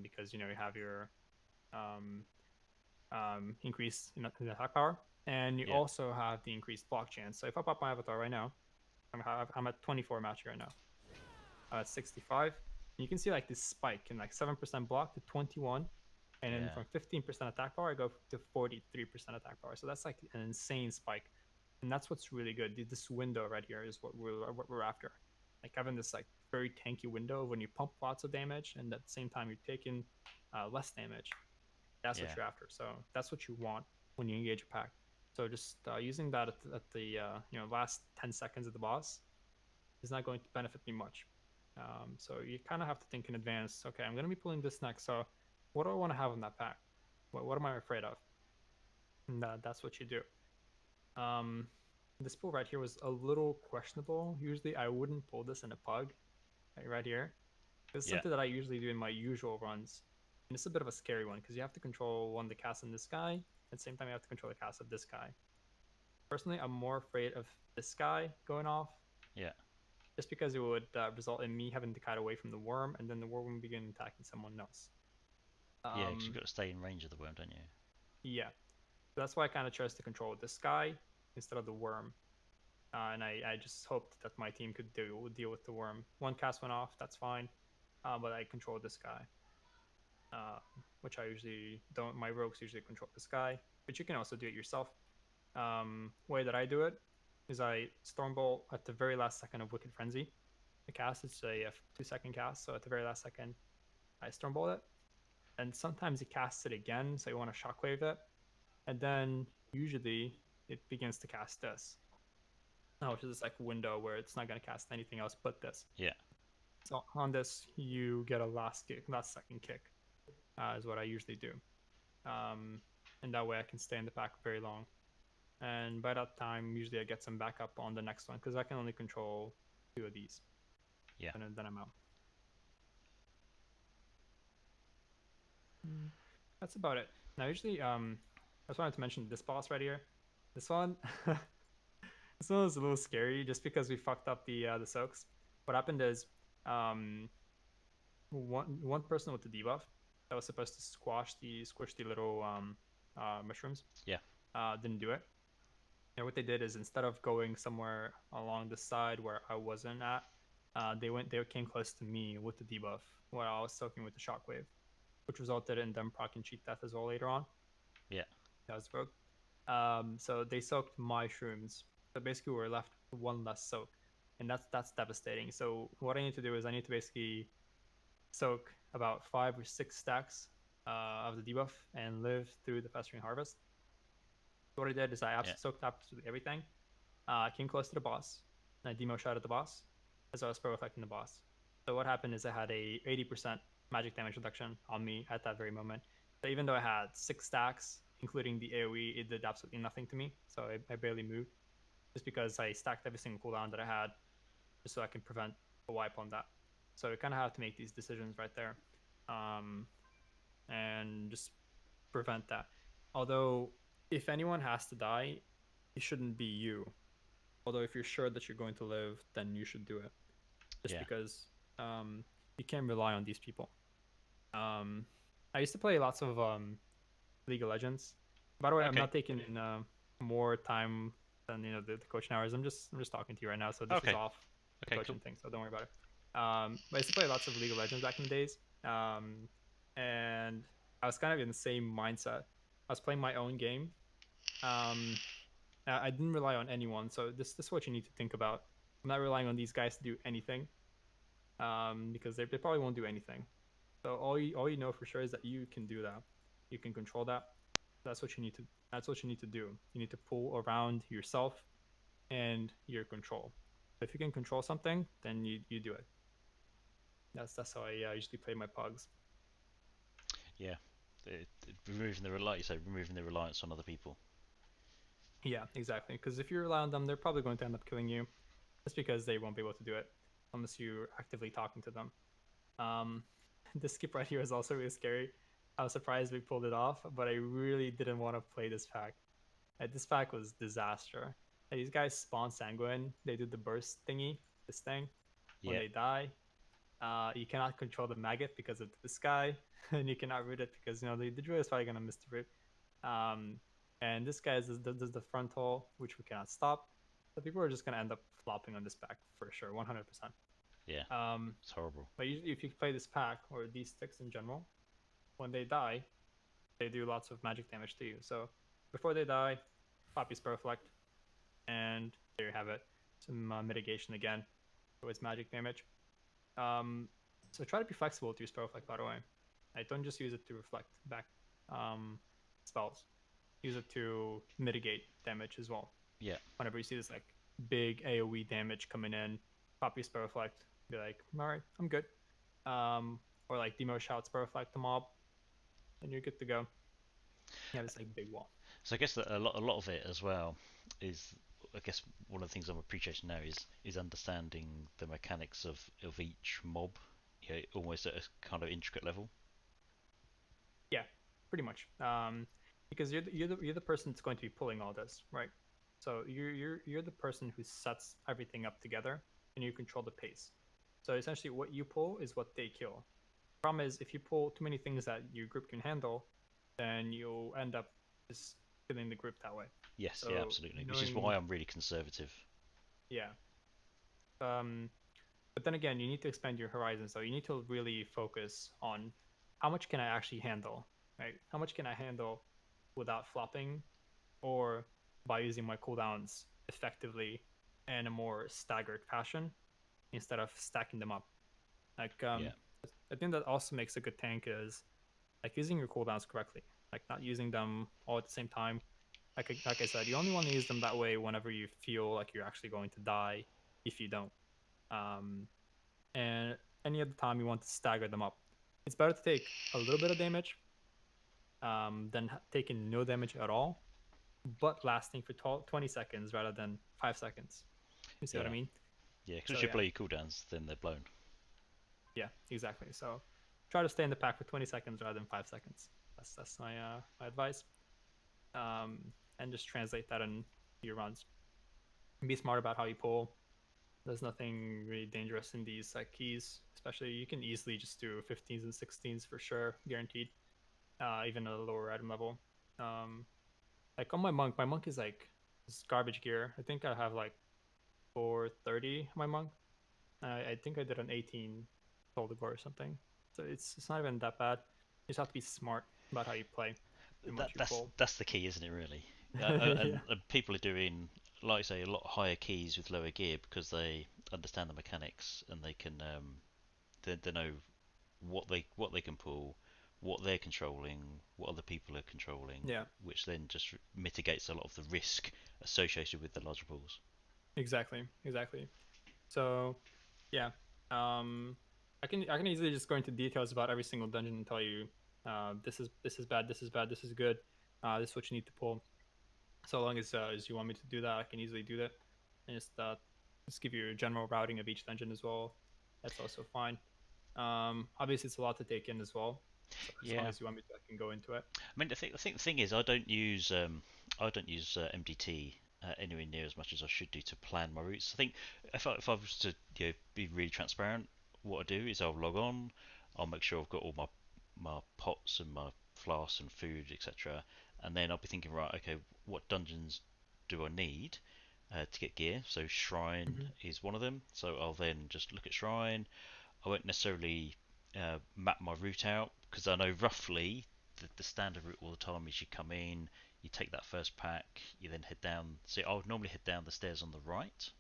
because you have your um, increase in attack power, and you yeah, also have the increased block chance. So if I pop my avatar right now, I'm at 24 mastery right now. I'm at 65. And you can see like this spike in like 7% block to 21, And then Yeah. from 15% attack power, I go to 43% attack power. So that's like an insane spike, and that's what's really good. This window right here is what we're after. Like having this like very tanky window when you pump lots of damage, and at the same time you're taking less damage. That's what Yeah. you're after. So that's what you want when you engage a pack. So just using that at the last 10 seconds of the boss is not going to benefit me much. So you kind of have to think in advance. Okay, I'm going to be pulling this next. So what do I want to have in that pack? What am I afraid of? And that's what you do. Um, this pull right here was a little questionable. Usually I wouldn't pull this in a pug right here. It's Yeah. something that I usually do in my usual runs. And it's a bit of a scary one because you have to control one the cast on this guy. At the same time, you have to control the cast of this guy. Personally, I'm more afraid of this guy going off Yeah. just because it would result in me having to kite away from the worm, and then the worm would begin attacking someone else. Yeah, because you've Um, got to stay in range of the worm, don't you? yeah, so that's why I kind of chose to control this guy instead of the worm. And I just hoped that my team could deal with the worm. One cast went off, that's fine, but I controlled this guy, which I usually don't. My rogues usually control this guy, but you can also do it yourself. Way that I do it is I Stormbolt at the very last second of Wicked Frenzy. The cast is a 2 second cast, so at the very last second, I Stormbolt it, and sometimes it casts it again, so you want to Shockwave it, and then usually it begins to cast this, which is this like window where it's not going to cast anything else but this. Yeah. So on this, you get a last second kick, is what I usually do, and that way I can stay in the pack very long. And by that time, usually I get some backup on the next one because I can only control two of these, Yeah. and then I'm out. That's about it. Now, usually, I just wanted to mention this boss right here. This one, this one was a little scary just because we fucked up the soaks. What happened is, um, one person with the debuff that was supposed to squish the little mushrooms, Yeah. didn't do it. And what they did is instead of going somewhere along the side where I wasn't at, they came close to me with the debuff while I was soaking with the shockwave, which resulted in them proccing cheat death as well later on. Yeah. That was rogue. So they soaked my shrooms. So basically, we're left with one less soak, and that's devastating. So what I need to do is I need to basically soak about 5 or 6 stacks of the debuff and live through the festering harvest. So what I did is I Yeah. soaked absolutely everything. I came close to the boss, and I demo shot at the boss as I was pro affecting the boss. So what happened is I had a 80% magic damage reduction on me at that very moment. So even though I had 6 stacks, including the AoE, it did absolutely nothing to me. So I barely moved, just because I stacked every single cooldown that I had, just so I can prevent a wipe on that. So we kind of have to make these decisions right there, um, and just prevent that. Although, if anyone has to die, it shouldn't be you. Although if you're sure that you're going to live, then you should do it. Just Yeah. because you can't rely on these people. I used to play lots of League of Legends. By the way, I'm Okay. not taking more time than the coaching hours. I'm just talking to you right now, so this is Okay. off the Okay. Cool. coaching thing, so don't worry about it. But I used to play lots of League of Legends back in the days, and I was kind of in the same mindset. I was playing my own game. Um, I didn't rely on anyone, so this is what you need to think about. I'm not relying on these guys to do anything, because they probably won't do anything. So all you know for sure is that you can do that. You can control that. That's what you need to. That's what you need to do. You need to pull around yourself and your control. If you can control something, then you do it. That's how I usually play my pugs. Yeah. Removing the like you say, removing the reliance on other people. Yeah, exactly. Because if you rely on them, they're probably going to end up killing you, just because they won't be able to do it unless you're actively talking to them. Um, the skip right here is also really scary. I was surprised we pulled it off, but I really didn't want to play this pack. This pack was disaster. These guys spawn sanguine. They do the burst thingy, this thing. When Yeah. they die, you cannot control the maggot because of this guy, and you cannot root it because the druid is probably gonna miss the root. Um, and this guy does the frontal, which we cannot stop. So people are just gonna end up flopping on this pack for sure, 100%. Yeah. Um, It's horrible. but usually, if you play this pack or these sticks in general, when they die, they do lots of magic damage to you. So before they die, pop your Spell Reflect, and there you have it. Some mitigation again towards magic damage. Um, so try to be flexible with your Spell Reflect, by the way. Don't just use it to reflect back um, spells. Use it to mitigate damage as well. Yeah. Whenever you see this like big AoE damage coming in, pop your Spell Reflect. Be like, all right, I'm good. Or like Demo Shout Spell Reflect the mob, and you're good to go. You have this like big wall. So I guess that a lot of it as well is, I guess one of the things I'm appreciating now is understanding the mechanics of each mob, almost at a kind of intricate level. Yeah, pretty much. Because you're the person that's going to be pulling all this, right? So you're the person who sets everything up together, and you control the pace. So essentially, what you pull is what they kill. Problem is, if you pull too many things that your group can handle, then you'll end up just killing the group that way. Yes, yeah, So absolutely. Which is why knowing, I'm really conservative. yeah. Um, but then again, you need to expand your horizons. So you need to really focus on how much can I actually handle, right? How much can I handle without flopping, or by using my cooldowns effectively in a more staggered fashion instead of stacking them up. Like Yeah, I think that also makes a good tank is like using your cooldowns correctly, like not using them all at the same time. Like I said, you only want to use them that way whenever you feel like you're actually going to die if you don't. Um, and any other time you want to stagger them up. It's better to take a little bit of damage than taking no damage at all, but lasting for 20 seconds rather than 5 seconds. You see what I yeah, mean? yeah. Because if So you yeah, blow your cooldowns, then they're blown. yeah, exactly. So try to stay in the pack for 20 seconds rather than 5 seconds. That's my advice. Um, and just translate that in your runs. And be smart about how you pull. There's nothing really dangerous in these like keys, especially you can easily just do 15s and 16s for sure, guaranteed. Even at a lower item level. Um, like on my monk is like this garbage gear. I think I have like 430 my monk. I think I did an 18 gold or something. So it's not even that bad. You just have to be smart about how you play and That what you that's pull. that's the key, isn't it? Really, Yeah. and people are doing, like I say, a lot higher keys with lower gear because they understand the mechanics and they can they know what they can pull, what they're controlling, what other people are controlling, Yeah. which then just mitigates a lot of the risk associated with the larger pools. Exactly. Exactly. So yeah. Um, I can easily just go into details about every single dungeon and tell you, this is bad, this is bad, this is good, this is what you need to pull. So long as you want me to do that, I can easily do that, and just give you a general routing of each dungeon as well. That's also fine. Obviously, it's a lot to take in as well. So as long Yeah, as you want me to, I can go into it. I mean, I think the thing is, I don't use MDT anywhere near as much as I should do to plan my routes. I think if I was to be really transparent, what I do is I'll log on, I'll make sure I've got all my pots and my flasks and food, etc. And then I'll be thinking, right, okay, what dungeons do I need to get gear? So Shrine Hmm. is one of them. So I'll then just look at Shrine. I won't necessarily map my route out because I know roughly the standard route all the time is you come in, you take that first pack, you then head down. See, I would normally head down the stairs on the right,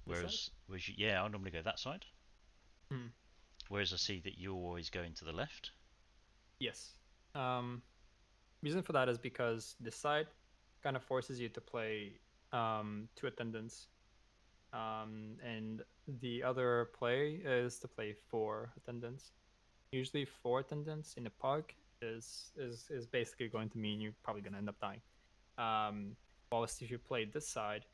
This side? whereas yeah, I'll normally go that side. Hmm. Whereas I see that you're always going to the left. Yes. Um, Reason for that is because this side kind of forces you to play two attendants, and the other play is to play four attendants. Usually, four attendants in a pug is basically going to mean you're probably going to end up dying. Whilst if you play this side,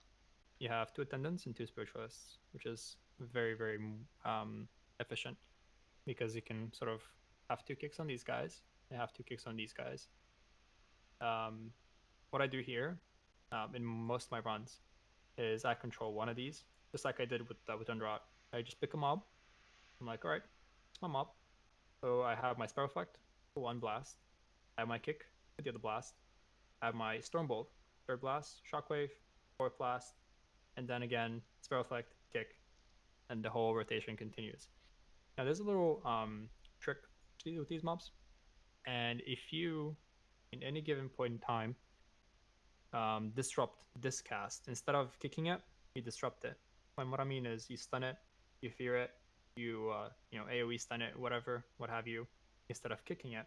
you have two attendants and two spiritualists, which is very very efficient because you can sort of have two kicks on these guys and have two kicks on these guys. Um, what I do here in most of my runs is I control one of these, just like I did with Underrot. I just pick a mob. I'm like, all right, it's my mob. So I have my Spell Reflect for one blast. I have my kick for the other blast. I have my Stormbolt, third blast, Shockwave, fourth blast, and then again Spell Reflect, kick, and the whole rotation continues. Now there's a little trick with these mobs, and if you in any given point in time, disrupt this cast. Instead of kicking it, you disrupt it. And what I mean is you stun it, you fear it, you know, AoE stun it, whatever, what have you. Instead of kicking it,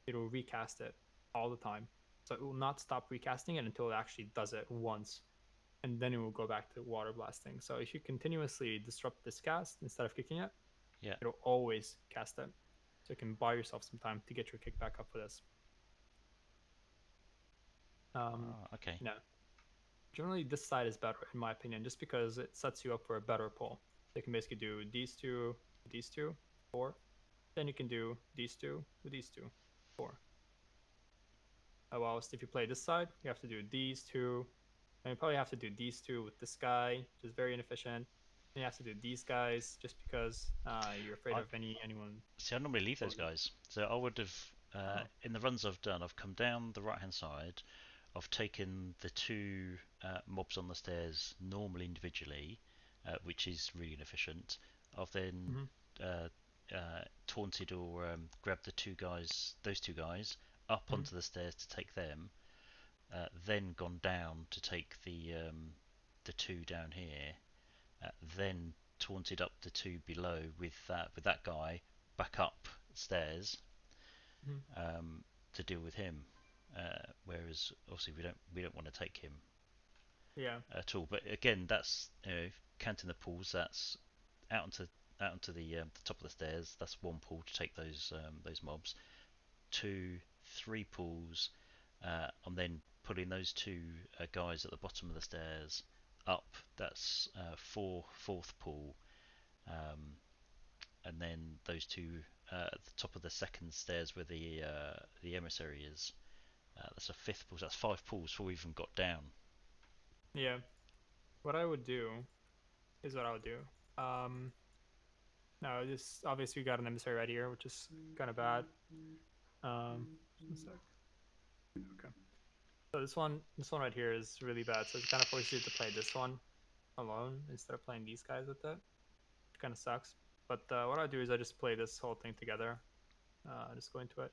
it'll recast it all the time. So it will not stop recasting it until it actually does it once, and then it will go back to water blasting. So if you continuously disrupt this cast instead of kicking it, Yeah. it'll always cast it. So you can buy yourself some time to get your kick back up for this. Okay. You know, generally this side is better in my opinion, just because it sets you up for a better pull. You can basically do these two, 4. Then you can do these two with these two, 4. Whilst if you play this side, you have to do these two, and you probably have to do these two with this guy, which is very inefficient. And you have to do these guys just because you're afraid I of anyone. see. I normally leave those guys. So I would have Oh. in the runs I've done. I've come down the right hand side. I've taken the two mobs on the stairs normally individually, which is really inefficient. I've then Mm-hmm. uh, taunted or grabbed those two guys, up Mm-hmm. onto the stairs to take them, then gone down to take the two down here, then taunted up the two below with that guy back up stairs Mm-hmm. to deal with him. Whereas obviously we don't want to take him Yeah. at all. But again, that's counting the pulls. That's out onto the top of the stairs. That's one pull to take those mobs. Two, three pulls, and then putting those two guys at the bottom of the stairs up. That's fourth pull, um, and then those two at the top of the second stairs where the emissary is. That's a fifth pull. So that's five pulls before we even got down. Yeah. What I would do is what I would do. Um, no, this obviously we got an emissary right here, which is kind of bad. Just one sec. Okay. So this one right here is really bad. So it kind of forces you to play this one alone instead of playing these guys with it. It kind of sucks. But what I do is I just play this whole thing together. Just go into it,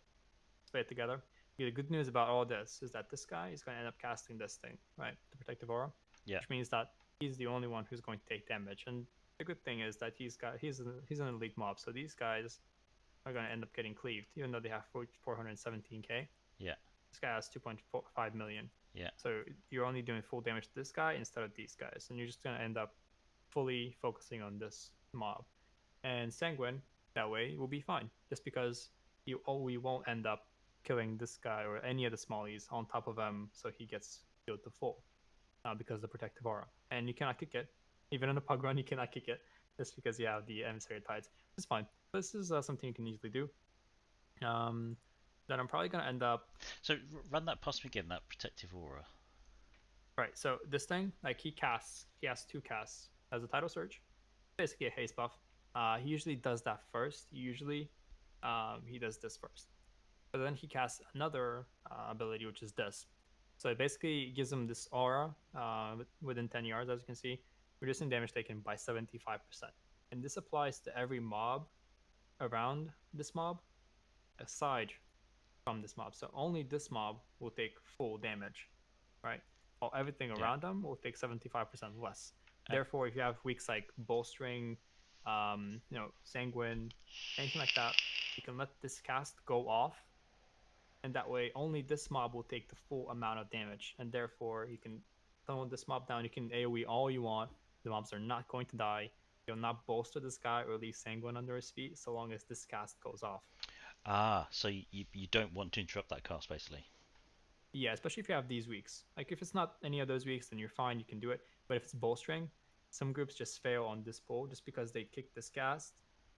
play it together. Yeah, the good news about all this is that this guy is going to end up casting this thing, right? The protective aura, Yeah, which means that he's the only one who's going to take damage. And the good thing is that he's an elite mob, so these guys are going to end up getting cleaved, even though they have 417k. yeah, This guy has 2.5 million. yeah. So you're only doing full damage to this guy instead of these guys, and you're just going to end up fully focusing on this mob. And Sanguine, that way, will be fine, just because we won't end up killing this guy or any of the smallies on top of him, so he gets killed to full because of the protective aura. And you cannot kick it. Even in a pug run, you cannot kick it just because you have the emissary tides. It's fine. This is something you can easily do. Um, then I'm probably going to end up. So run that past me again. That protective aura. Right, so this thing, like he has two casts as a title search, basically a haste buff. He usually does that first. Usually, he does this first. But then he casts another ability, which is this. So it basically gives him this aura within 10 yards, as you can see, reducing damage taken by 75%. And this applies to every mob around this mob, aside from this mob. So only this mob will take full damage, right? While everything Yeah. around them will take 75% less. And Therefore, if you have weeks like bolstering, sanguine, anything like that, you can let this cast go off, and that way only this mob will take the full amount of damage, and therefore you can tone this mob down. You can AoE all you want. The mobs are not going to die. You'll not bolster this guy or leave sanguine under his feet so long as this cast goes off. so you don't want to interrupt that cast basically. Yeah, especially if you have these weeks. Like if it's not any of those weeks, then you're fine. You can do it. But if it's bolstering, some groups just fail on this pull just because they kick this cast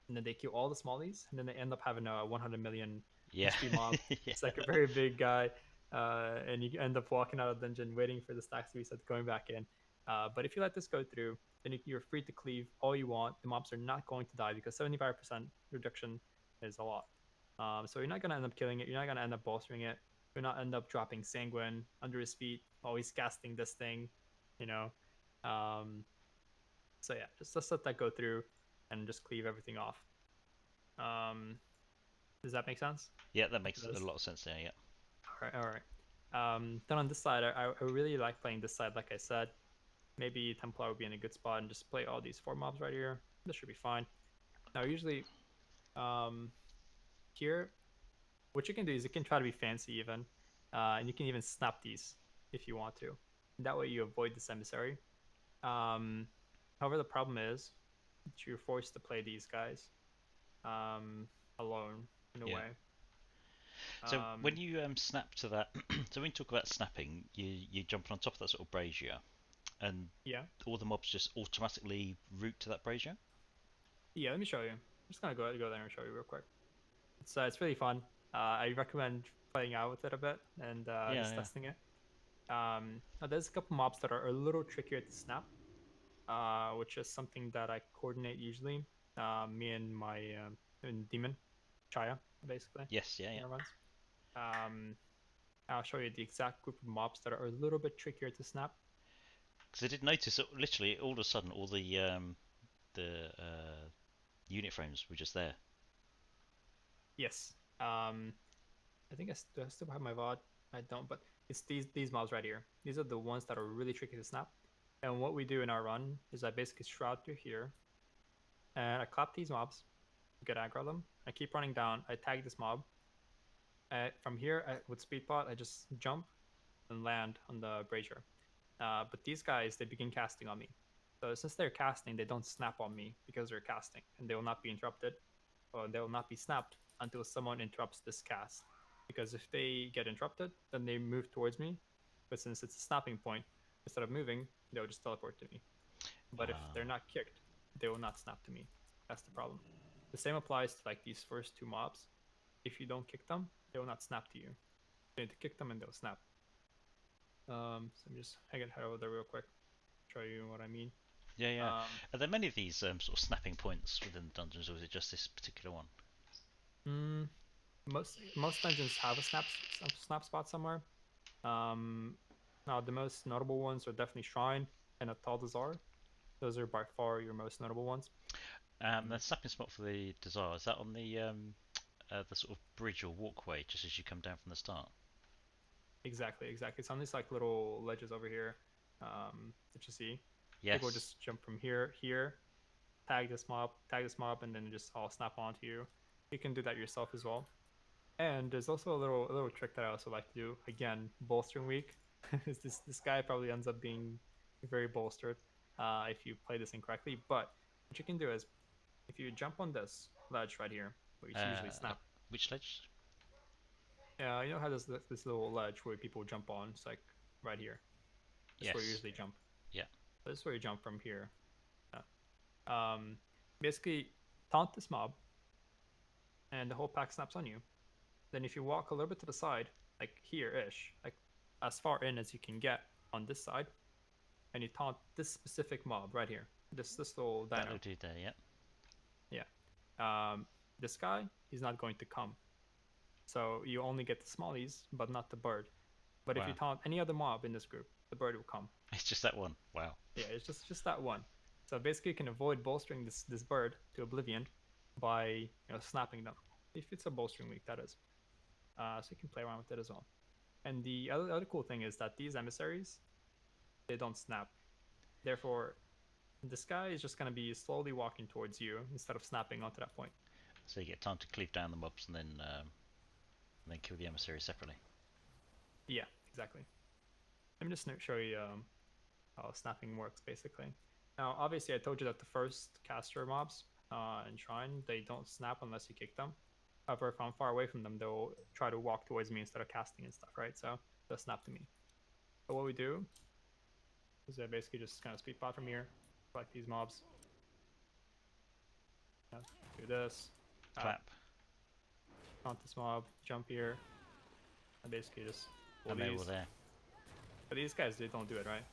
and then they kill all the smallies and then they end up having a 100 million Yeah. HP mob. Yeah. It's like a very big guy, and you end up walking out of the dungeon waiting for the stacks to reset, going back in. But if you let this go through, then you're free to cleave all you want. The mobs are not going to die because 75% reduction is a lot. So you're not going to end up killing it. You're not going to end up bolstering it. You're not end up dropping sanguine under his feet, always casting this thing, you know. Um, so yeah, just let that go through and just cleave everything off. Um, does that make sense? Yeah, that makes a lot of sense there. Yeah. Alright. Then on this side, I really like playing this side, like I said. Maybe Templar would be in a good spot and just play all these 4 mobs right here. This should be fine. Now, usually, um, here, what you can do is you can try to be fancy even, and you can even snap these if you want to. That way you avoid this emissary. Um, However, the problem is that you're forced to play these guys alone in a Yeah. way. So when Um, you snap to that, so when you talk about snapping, you jump on top of that sort of brazier, and yeah, all the mobs just automatically route to that brazier. yeah. Let me show you. I'm just gonna go there and show you real quick. It's really fun. I recommend playing out with it a bit and Yeah, just yeah. testing it. Now there's a couple mobs that are a little trickier to snap, which is something that I coordinate usually. Me and my demon, Chaya, basically, Yes, yeah, yeah. in our runs. Um, I'll show you the exact group of mobs that are a little bit trickier to snap. Because I did notice that literally all of a sudden all the unit frames were just there. Yes. I think do I still have my VOD. I don't, but it's these mobs right here. These are the ones that are really tricky to snap. And what we do in our run is I basically shroud through here, and I clap these mobs, get aggro them. I keep running down. I tag this mob. From here, with speed pot, I just jump and land on the brazier. But these guys, they begin casting on me. So since they're casting, they don't snap on me because they're casting, and they will not be interrupted, or they will not be snapped until someone interrupts this cast. Because if they get interrupted, then they move towards me. But since it's a snapping point, instead of moving, they'll just teleport to me. But if they're Ah, not kicked, they will not snap to me. That's the problem. The same applies to like these first 2 mobs. If you don't kick them, they will not snap to you. You need to kick them and they'll snap. So I'm just head over there real quick, show you what I mean. yeah, yeah. Um, Are there many of these sort of snapping points within the dungeons, or is it just this particular one? mm, most dungeons have a snap spot somewhere. Um, Now the most notable ones are definitely Shrine and Ataldazar. Those are by far your most notable ones. The snapping spot for the Desire, is that on the sort of bridge or walkway just as you come down from the start? Exactly, exactly. It's on these like little ledges over here that you see. People Yes. just jump from here, tag this mob, and then just all snap onto you. You can do that yourself as well. And there's also a little trick that I also like to do. Again, bolstering weak. Is this guy probably ends up being very bolstered if you play this incorrectly. But what you can do is if you jump on this ledge right here, where you usually Uh, snap. which ledge? Yeah, you know how there's this little ledge where people jump on. It's like right here. That's where you Yes. usually jump. Yeah. This is where you jump from here. Yeah. Um, Basically, taunt this mob, and the whole pack snaps on you. Then if you walk a little bit to the side, like here-ish, like as far in as you can get on this side, and you taunt this specific mob right here, this little That dino. little dude there, yeah. Yeah. This guy, he's not going to come. So you only get the smallies, but not the bird. But if you Wow. taunt any other mob in this group, the bird will come. It's just that one. Wow. Yeah, it's just that one. So basically, you can avoid bolstering this bird to oblivion by snapping them. If it's a bolstering week, that is. So you can play around with it as well. And the other cool thing is that these emissaries, they don't snap. Therefore, this guy is just going to be slowly walking towards you instead of snapping onto that point. So you get time to cleave down the mobs and then kill the emissary separately. Yeah, exactly. Let me just show you how snapping works, basically. Now, obviously, I told you that the first caster mobs in Shrine, they don't snap unless you kick them. However, if I'm far away from them, they'll try to walk towards me instead of casting and stuff, right? So they'll snap to me. So what we do is I basically just kind of speed pot from here, collect these mobs, do this, Clap. taunt this mob, jump here, and basically just pull And they were these. there. But these guys, they don't do it, right?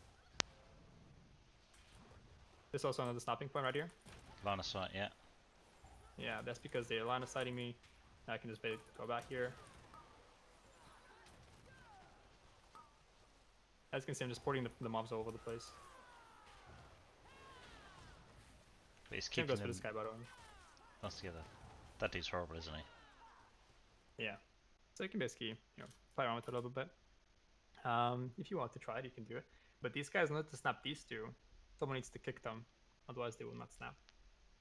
There's also another snapping point right here. Line of sight, yeah. Yeah, that's because they're line of sighting me. I can just basically go back here. As you can see, I'm just porting the mobs all over the place. But it's Same keeping goes for them this guy, by the way. nice together. That dude's horrible, isn't he? Yeah. So you can basically, play around with it a little bit. If you want to try it, you can do it. But these guys need to snap these two. Someone needs to kick them, otherwise they will not snap.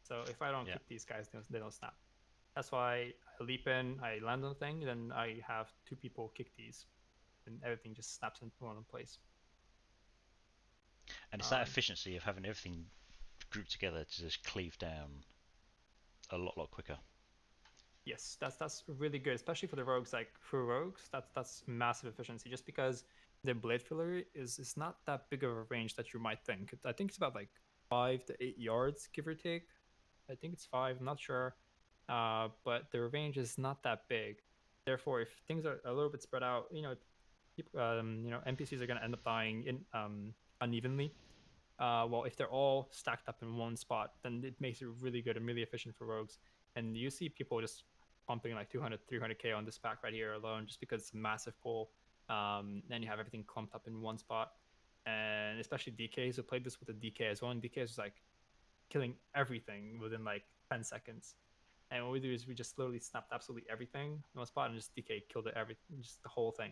So if I don't Yeah. kick these guys, they don't snap. That's why I leap in, I land on the thing, then I have two people kick these, and everything just snaps into one place. And it's that Um, efficiency of having everything grouped together to just cleave down a lot quicker. yes, that's really good, especially for the rogues. Like for rogues, that's massive efficiency. Just because the blade filler is not that big of a range that you might think. I think it's about like 5 to 8 yards, give or take. I think it's 5. I'm not sure, but the range is not that big. Therefore, if things are a little bit spread out, NPCs are gonna end up dying in unevenly. Well, if they're all stacked up in one spot, then it makes it really good and really efficient for rogues. And you see people just pumping like 200, 300k on this pack right here alone, just because it's a massive pull. And you have everything clumped up in one spot. And especially DKs who played this with the DK as well. And DKs was like killing everything within like 10 seconds. And what we do is we just literally snapped absolutely everything in one spot and just DK killed it, everything, just the whole thing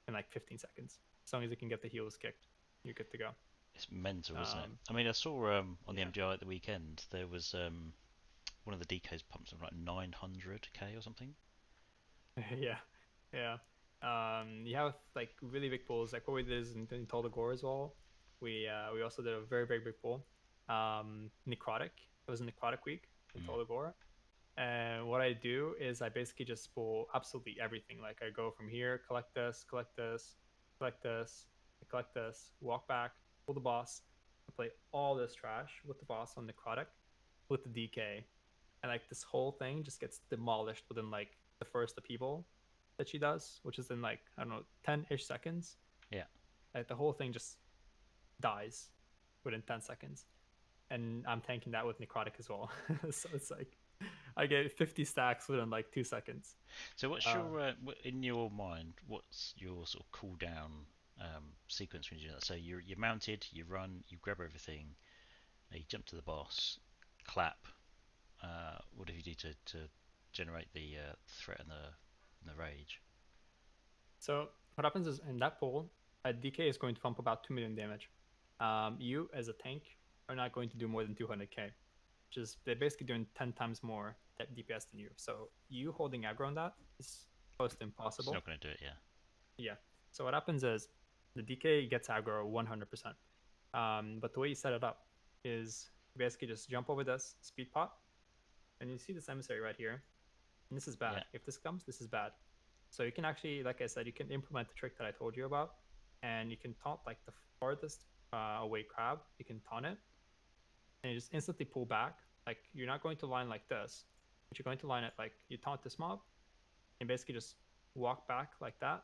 in like 15 seconds. As long as you can get the heals kicked, you're good to go. It's mental, isn't it? Um, I mean, I saw on the yeah. MDI at the weekend there was one of the DKs pumped something like 900k or something. Yeah, yeah. You have like really big pools, like what we did is in Total Gore as well. We also did a very very big pool. Necrotic. It was a necrotic week in Mm. Total Gore, and what I do is I basically just pull absolutely everything. Like I go from here, collect this, collect this, collect this, collect this, walk back, pull the boss, and play all this trash with the boss on necrotic, with the DK, and like this whole thing just gets demolished within like the first upheaval that she does, which is in like I don't know 10-ish seconds. Yeah. Like the whole thing just dies within 10 seconds, and I'm tanking that with necrotic as well. So it's like I get 50 stacks within like 2 seconds. So what's Uh, your in your mind? What's your sort of cooldown sequence when you do that? So you're mounted, you run, you grab everything, you jump to the boss, clap. What do you do to generate the threat and the rage? so what happens is in that pool, a DK is going to pump about 2 million damage. You as a tank are not going to do more than 200k. Just they're basically doing 10 times more DPS than you. So you holding aggro on that is close to It's impossible. not going to do it, yeah. Yeah. So what happens is the DK gets aggro 100%. But the way you set it up is you basically just jump over this speed pot, and you see this emissary right here. And this is Yeah, bad. If this comes, this is bad. So you can actually, like I said, you can implement the trick that I told you about, and you can taunt like the farthest away crab. You can taunt it, and you just instantly pull back. Like you're not going to line like this, but you're going to line it like you taunt this mob, and basically just walk back like that.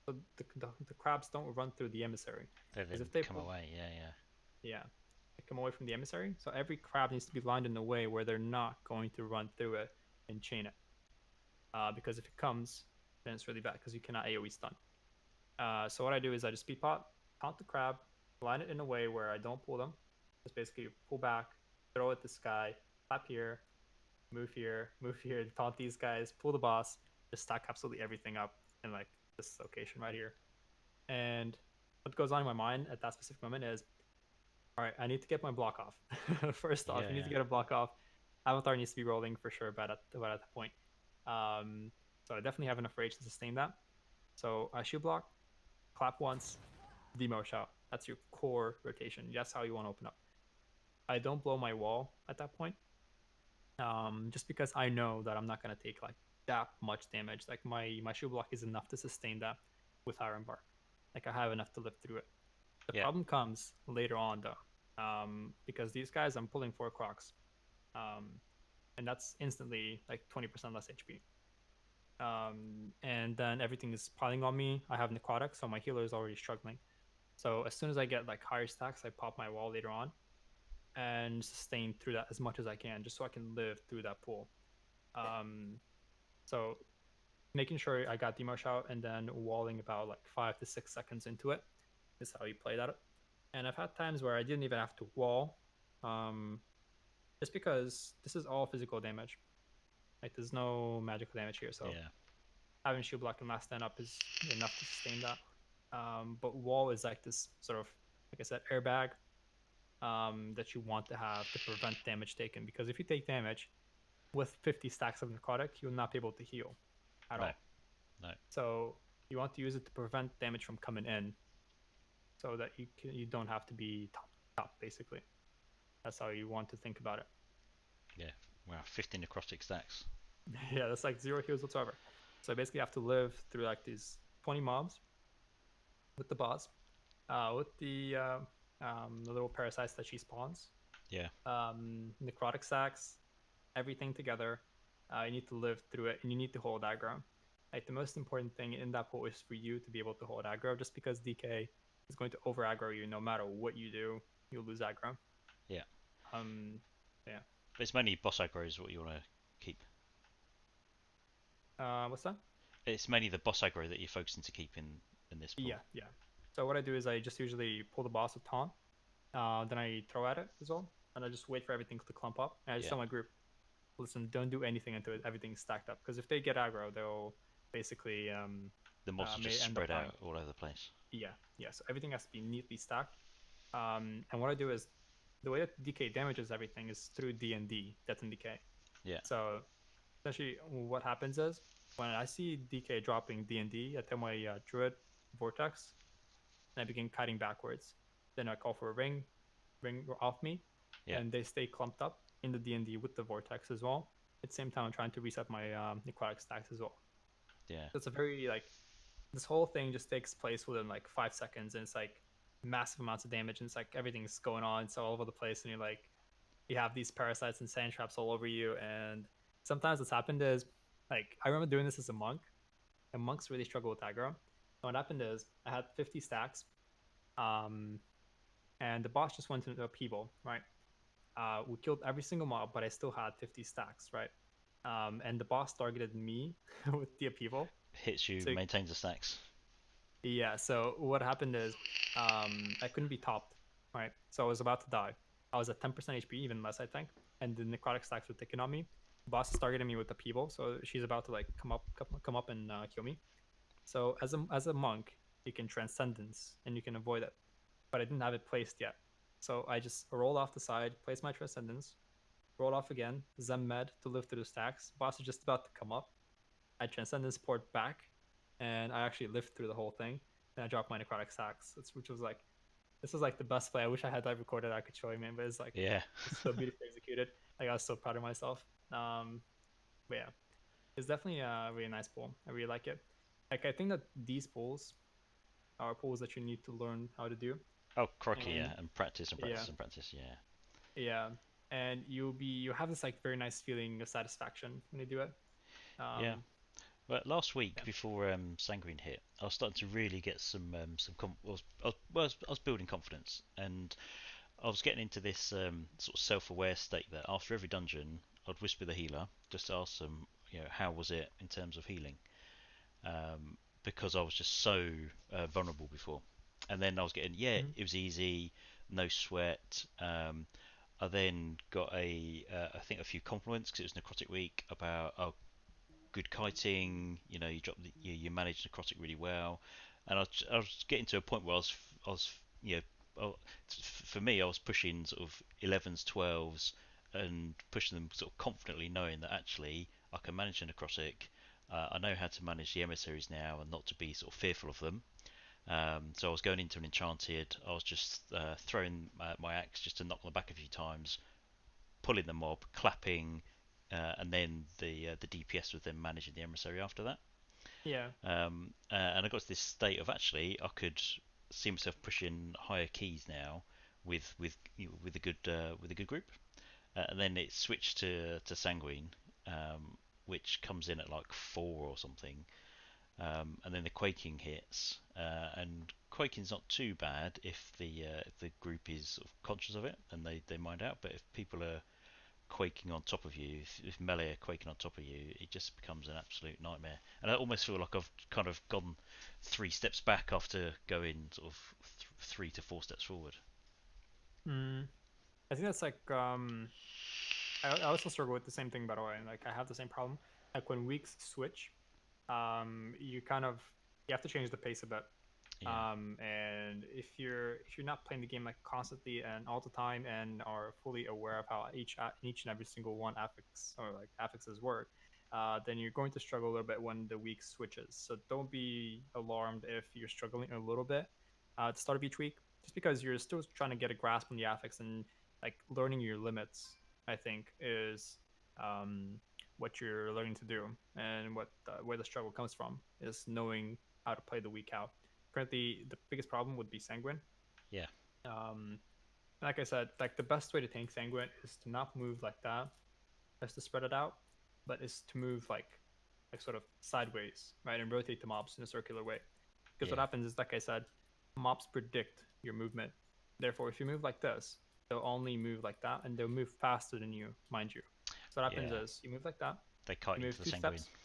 So the crabs don't run through the emissary, they because then if they come pull, away. Yeah, yeah, yeah, they come away from the emissary. So every crab needs to be lined in a way where they're not going to run through it and chain it. Because if it comes, then it's really bad because you cannot AoE stun. So what I do is I just speed pot, taunt the crab, line it in a way where I don't pull them. Just basically pull back, throw at this guy, clap here, move here, taunt these guys, pull the boss, just stack absolutely everything up in like this location right here. And what goes on in my mind at that specific moment is, all right, I need to get my block off. First off, yeah, you need to yeah. get a block off. Avatar needs to be rolling for sure, but at that point. Um, so I definitely have enough rage to sustain that. So I shoot block, clap once, demo shout. That's your core rotation. That's how you want to open up. I don't blow my wall at that point, just because I know that I'm not gonna take like that much damage. Like my shoe block is enough to sustain that with Iron Bark. Like I have enough to live through it. The Yeah. problem comes later on though, because these guys I'm pulling 4 crocs, um, and that's instantly like 20% less HP. And then everything is piling on me. I have necrotic, so my healer is already struggling. So as soon as I get like higher stacks, I pop my wall later on and sustain through that as much as I can, just so I can live through that pool. Um, so making sure I got demo shout and then walling about like 5 to 6 seconds into it is how you play that. And I've had times where I didn't even have to wall, um, just because this is all physical damage. Like there's no magical damage here, so Yeah. having shield block and last stand up is enough to sustain that. But wall is like this sort of, like I said, airbag that you want to have to prevent damage taken. Because if you take damage with 50 stacks of necrotic, you'll not be able to heal at No, all. no. So you want to use it to prevent damage from coming in, so that you don't have to be top basically. That's how you want to think about it. Yeah. Wow, 50 necrotic stacks. Yeah, that's like zero heals whatsoever. So I basically have to live through like these 20 mobs with the boss, with the little parasites that she spawns, Yeah. necrotic sacks, everything together. You need to live through it, and you need to hold aggro. Like the most important thing in that pool is for you to be able to hold aggro. Just because DK is going to over aggro you, no matter what you do, you'll lose aggro. Yeah. Um, yeah. But it's mainly boss aggro is what you want to keep. What's that? It's mainly the boss aggro that you're focusing to keep in this pool. Yeah. So what I do is I just usually pull the boss with taunt, then I throw at it as well, and I just wait for everything to clump up. And I just Yeah. tell my group, listen, don't do anything until everything's stacked up, because if they get aggro, they'll basically The mobs will may just end up spread dying. out all over the place. Yeah. So everything has to be neatly stacked. And what I do is the way that DK damages everything is through D&D, death and decay. Yeah. So essentially, what happens is when I see DK dropping D&D, I tell my druid vortex, and I begin kiting backwards. Then I call for a ring off me, Yeah. and they stay clumped up in the D&D with the vortex as well. At the same time, I'm trying to reset my necrotic stacks as well. Yeah. So it's a very like this whole thing just takes place within like 5 seconds, and it's like massive amounts of damage, and it's like everything's going on, it's all over the place, and you're like you have these parasites and sand traps all over you. And sometimes what's happened is like I remember doing this as a monk, and monks really struggle with aggro. And what happened is I had 50 stacks, um, and the boss just went into a people, right? We killed every single mob, but I still had 50 stacks, right? And the boss targeted me with the upheaval. Hits you, So maintains the stacks. yeah, so what happened is I couldn't be topped, right? So I was about to die. I was at 10% HP, even less, I think. And the necrotic stacks were taking on me. The boss is targeting me with the people, so she's about to like come up and kill me. So as a monk, you can transcendence and you can avoid it, but I didn't have it placed yet. So I just rolled off the side, placed my transcendence, rolled off again, Zem med to live through the stacks. Boss is just about to come up. I transcendence port back, and I actually lived through the whole thing. And I dropped my necrotic stacks, which was like this was like the best play. I wish I had that recorded. I could show you, man, but it's like Yeah. it's so beautifully executed. Like I was so proud of myself. But yeah, it's definitely a really nice pool. I really like it. Like I think that these pools are pools that you need to learn how to do. Oh, crikey, And yeah. And practice and yeah, practice and practice, yeah. yeah, and you have this like very nice feeling of satisfaction when you do it. Yeah. But last week Yeah. before Sanguine hit, I was starting to really get I was building confidence, and I was getting into this sort of self-aware state that after every dungeon, I'd whisper the healer just to ask them, how was it in terms of healing, because I was just so vulnerable before. And then I was getting, yeah, Mhm. it was easy, no sweat. I then got I think a few compliments because it was Necrotic Week about, oh, good kiting. You dropped you managed necrotic really well, and I was getting to a point where I was for me I was pushing sort of 11s, 12s, and pushing them sort of confidently, knowing that actually I can manage a necrotic. I know how to manage the emissaries now, and not to be sort of fearful of them. So I was going into an enchanted. I was just throwing my axe just to knock them back a few times, pulling the mob, clapping, and then the DPS was then managing the emissary after that. Yeah. And I got to this state of actually I could see myself pushing higher keys now with a good group. And then it switched to Sanguine, which comes in at like 4 or something. And then the quaking hits, and quaking's not too bad if the group is sort of conscious of it and they mind out. But if people are quaking on top of you, if melee are quaking on top of you, it just becomes an absolute nightmare. And I almost feel like I've kind of gone 3 steps back after going sort of 3 to 4 steps forward. Mm. I think that's like I also struggle with the same thing, by the way. Like I have the same problem. Like when weeks switch, you have to change the pace a bit. Yeah. And if you're not playing the game like constantly and all the time and are fully aware of how each and every single one affix or like affixes work, then you're going to struggle a little bit when the week switches. So don't be alarmed if you're struggling a little bit at the start of each week, just because you're still trying to get a grasp on the affix and like learning your limits. I think is um, what you're learning to do, and where the struggle comes from is knowing how to play the week out. Currently, the biggest problem would be Sanguine. Yeah. Um, like I said, like the best way to tank Sanguine is to not move like that, just to spread it out, but is to move like sort of sideways, right, and rotate the mobs in a circular way. Because what Yeah. happens is, like I said, mobs predict your movement. Therefore, if you move like this, they'll only move like that, and they'll move faster than you, mind you. So what happens Yeah. is you move like that, They kite you into move the two sanguine. steps.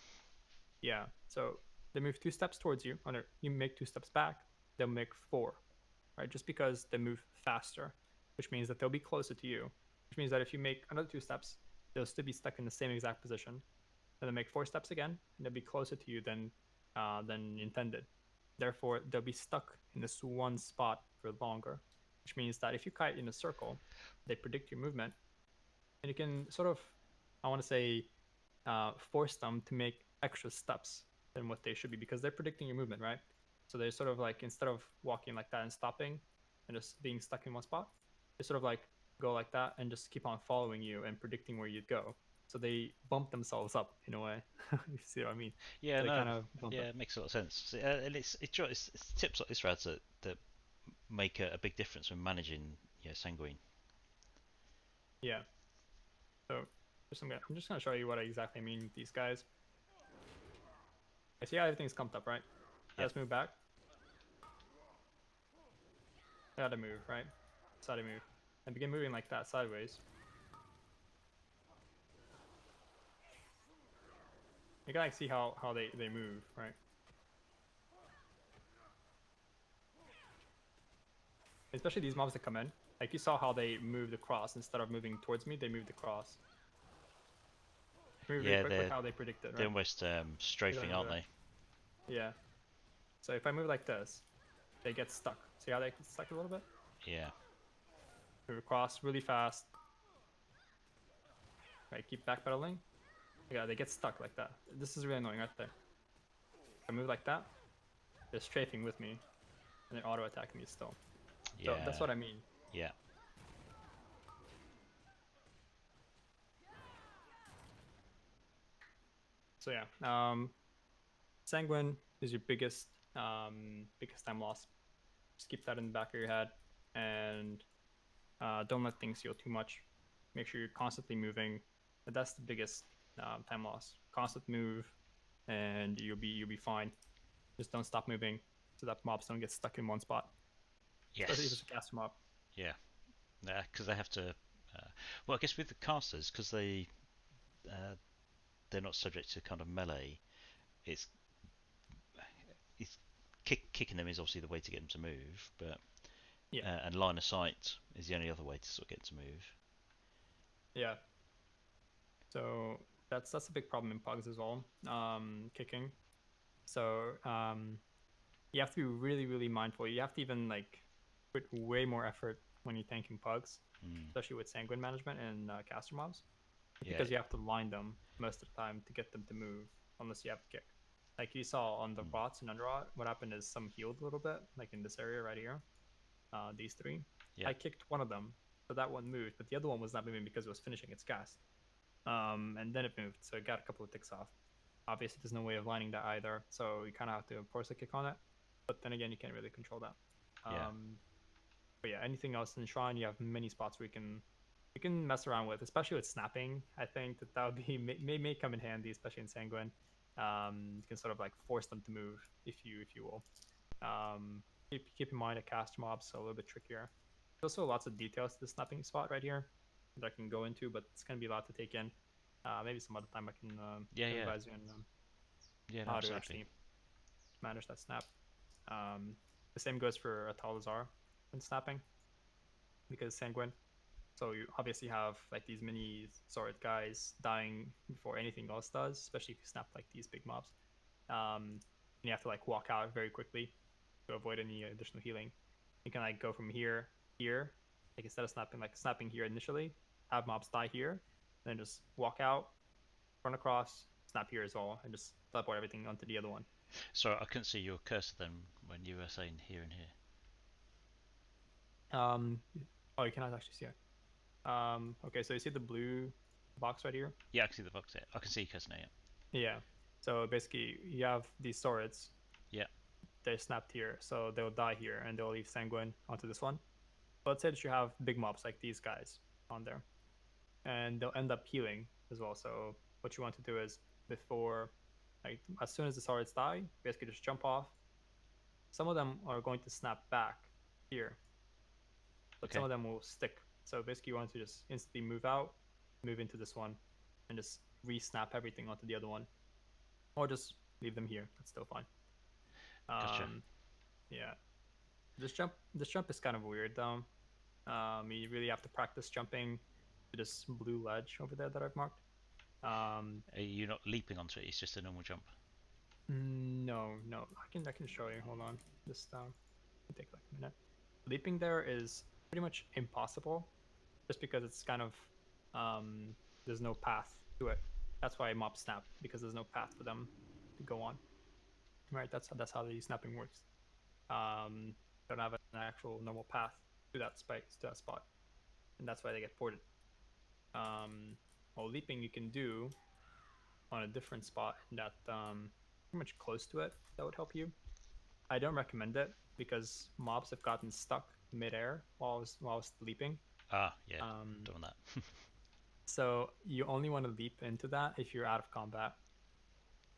Yeah. So they move 2 steps towards you, or no, you make 2 steps back, they'll make four, right? Just because they move faster, which means that they'll be closer to you, which means that if you make another 2 steps, they'll still be stuck in the same exact position. And then make 4 steps again, and they'll be closer to you than intended. Therefore, they'll be stuck in this one spot for longer, which means that if you kite in a circle, they predict your movement, and you can sort of, I want to say, force them to make extra steps than what they should be because they're predicting your movement, right? So they're sort of like, instead of walking like that and stopping and just being stuck in one spot, they sort of like go like that and just keep on following you and predicting where you'd go. So they bump themselves up in a way. You see what I mean? Yeah. They No. kind of bump Yeah. it. It makes a lot of sense. And it's tips like this, Rads, that make a big difference when managing sanguine. Yeah. So I'm just gonna show you what I exactly mean with these guys. I see how everything's clumped up, right? Yep. Let's move back. I gotta move, right? Side move. And begin moving like that sideways. You can like see how they move, right? Especially these mobs that come in. Like you saw how they moved across instead of moving towards me, they moved across. Move really Yeah. quick with They're how they predicted, they're right? almost Look at strafing, that, look aren't at that. they? Yeah. So if I move like this, they get stuck. See how they get stuck a little bit? Yeah. Move across really fast. Right, keep backpedaling. Yeah, they get stuck like that. This is really annoying right there. If I move like that, they're strafing with me, and they're auto attacking me still. So that's Yeah. what I mean. Yeah. So yeah, Sanguine is your biggest time loss. Just keep that in the back of your head, and don't let things heal too much. Make sure you're constantly moving. That's the biggest time loss. Constant move, and you'll be fine. Just don't stop moving, so that mobs don't get stuck in one spot, especially if it's Yes. a caster mob. Yeah. Because they have to. Well, I guess with the casters, because uh, they're not subject to kind of melee. It's it's kicking them is obviously the way to get them to move, but Yeah, and line of sight is the only other way to sort of get them to move. yeah. So that's a big problem in pugs as well. Kicking. So you have to be really, really mindful. You have to even like put way more effort when you're tanking pugs, Mm. especially with sanguine management and caster mobs, Yeah. because you have to line them most of the time to get them to move, unless you have to kick. Like you saw on the Mm. rots and underrot, what happened is some healed a little bit, like in this area right here. These three, Yeah. I kicked one of them, so that one moved, but the other one was not moving because it was finishing its cast. And then it moved, so it got a couple of ticks off. Obviously, there's no way of lining that either, so you kind of have to force a kick on it. But then again, you can't really control that. Yeah. But yeah, anything else in Shrine, you have many spots where you can mess around with, especially with snapping. I think that would be may come in handy, especially in Sanguine. You can sort of like force them to move if you will. Keep in mind that cast mobs are a little bit trickier. There's also lots of details to the snapping spot right here that I can go into, but it's gonna be a lot to take in. Maybe some other time I can Yeah. Yeah. advise you on Yeah. No, how to absolutely. actually manage that snap. The same goes for a Talazar when snapping because Sanguine. So you obviously have like these mini sword guys dying before anything else does, especially if you snap like these big mobs. and you have to like walk out very quickly to avoid any additional healing. You can like go from here, like instead of snapping here initially, have mobs die here, then just walk out, run across, snap here as well, and just teleport everything onto the other one. Sorry, I couldn't see your cursor then when you were saying here and here. Um, oh, you cannot actually see it. Okay, so you see the blue box right here? Yeah, I can see the box here. I can see your cursor now. Yeah. Yeah. So basically, you have these swords. Yeah. They're snapped here, so they'll die here, and they'll leave sanguine onto this one. But let's say that you have big mobs like these guys on there, and they'll end up healing as well. So what you want to do is before, like as soon as the swords die, basically just jump off. Some of them are going to snap back here, but Okay. some of them will stick. So basically, you want to just instantly move out, move into this one, and just re-snap everything onto the other one, or just leave them here. That's still fine. Gotcha. Yeah, this jump is kind of weird though. You really have to practice jumping to this blue ledge over there that I've marked. Are you not leaping onto it? It's just a normal jump. No, I can show you. Hold on, just it'll take like a minute. Leaping there is pretty much impossible, just because it's kind of there's no path to it. That's why mob snap, because there's no path for them to go on. Right, that's how the snapping works. Don't have an actual normal path to that spot, and that's why they get ported. While leaping you can do on a different spot that pretty much close to it, that would help you. I don't recommend it because mobs have gotten stuck midair while I was leaping. Ah, yeah. Um, Don't want that. so you only want to leap into that if you're out of combat.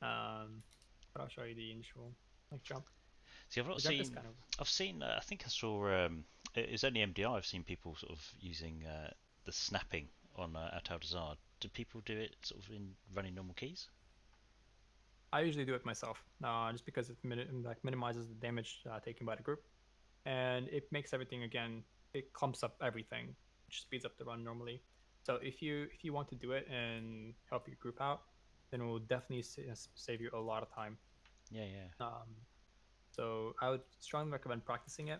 But I'll show you the initial like jump. See, I've not The jump is seen. kind of I've seen. I think I saw. It's only MDI. I've seen people sort of using the snapping on Altaldazar. Do people do it sort of in running normal keys? I usually do it myself, just because it minimizes the damage taken by the group, and it makes everything again. It clumps up everything, which speeds up the run normally. So if you want to do it and help your group out, then it will definitely save you a lot of time. Yeah, yeah. So I would strongly recommend practicing it.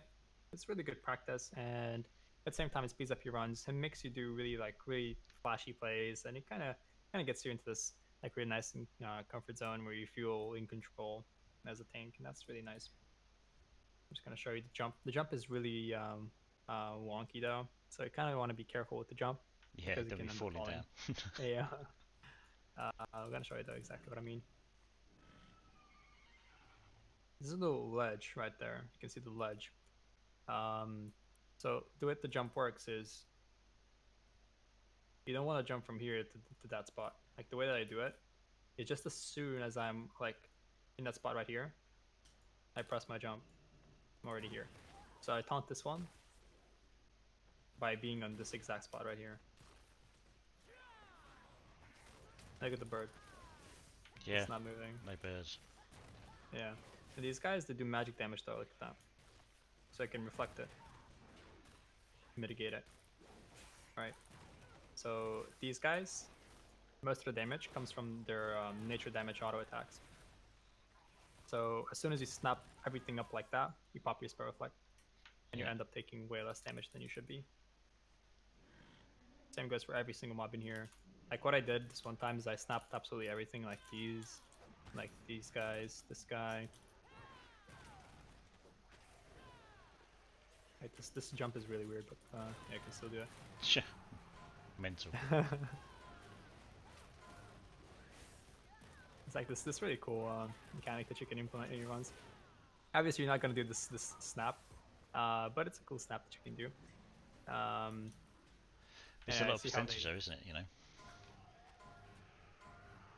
It's really good practice, and at the same time, it speeds up your runs and makes you do really flashy plays, and it kind of gets you into this like really nice comfort zone where you feel in control as a tank, and that's really nice. I'm just gonna show you the jump. The jump is really wonky though, so you kind of want to be careful with the jump Yeah, because it they'll be can end up falling falling. down. Yeah, I'm gonna show you though exactly what I mean. This is a little ledge right there. You can see the ledge. So the way the jump works is you don't want to jump from here to that spot. Like the way that I do it is just as soon as I'm like in that spot right here, I press my jump. I'm already here. So I taunt this one by being on this exact spot right here. Look at the bird. Yeah, It's not moving. no birds. Yeah. And these guys, they do magic damage though, look at that. So I can reflect it. Mitigate it. Right. So these guys, most of the damage comes from their nature damage auto attacks. So as soon as you snap everything up like that, you pop your spell reflect, and you Yeah. end up taking way less damage than you should be. Same goes for every single mob in here. Like what I did this one time is I snapped absolutely everything, like these guys, this guy. Like this jump is really weird, but yeah, I can still do it. Mental. It's like this really cool mechanic that you can implement in your runs. Obviously, you're not gonna do this snap, but it's a cool snap that you can do. It's a And lot I of see how percentage though, isn't it? You know,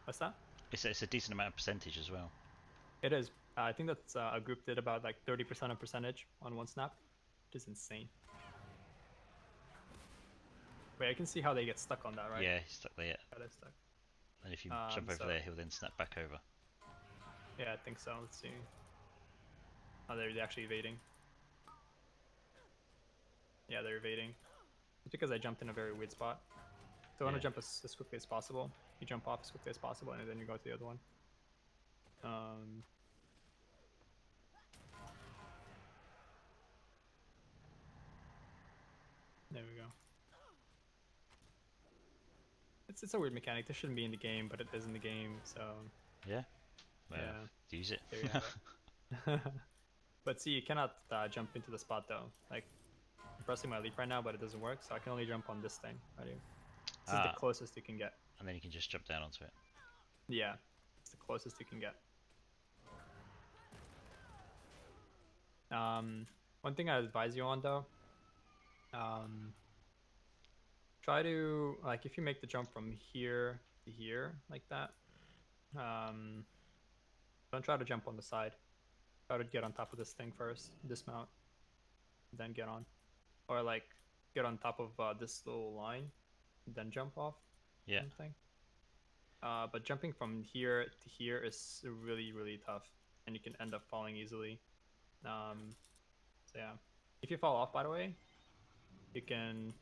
what's that? it's a decent amount of percentage as well. It is. I think that's a group did about like 30% of percentage on one snap, which is insane. Wait, I can see how they get stuck on that, right? Yeah, he's stuck there. Yeah, they're stuck. And if you jump over So there, he'll then snap back over. yeah, I think so. Let's see. Oh, they're actually evading. Yeah, they're evading. It's because I jumped in a very weird spot. So I want to Yeah. jump as quickly as possible. You jump off as quickly as possible, and then you go to the other one. Um, there we go. It's a weird mechanic. This shouldn't be in the game, but it is in the game. So Yeah. Well, yeah, use it. there you have it. But see, you cannot jump into the spot though. Like I'm pressing my leap right now, but it doesn't work. So I can only jump on this thing right here. This is the Ah, closest you can get. and then you can just jump down onto it. Yeah, it's the closest you can get. Um, One thing I advise you on though, um, try to like if you make the jump from here to here like that, um, don't try to jump on the side. Try to get on top of this thing first, dismount, then get on, or like get on top of this little line, then jump off Yeah. something. But jumping from here to here is really really tough, and you can end up falling easily. Um, so yeah, if you fall off, by the way, you can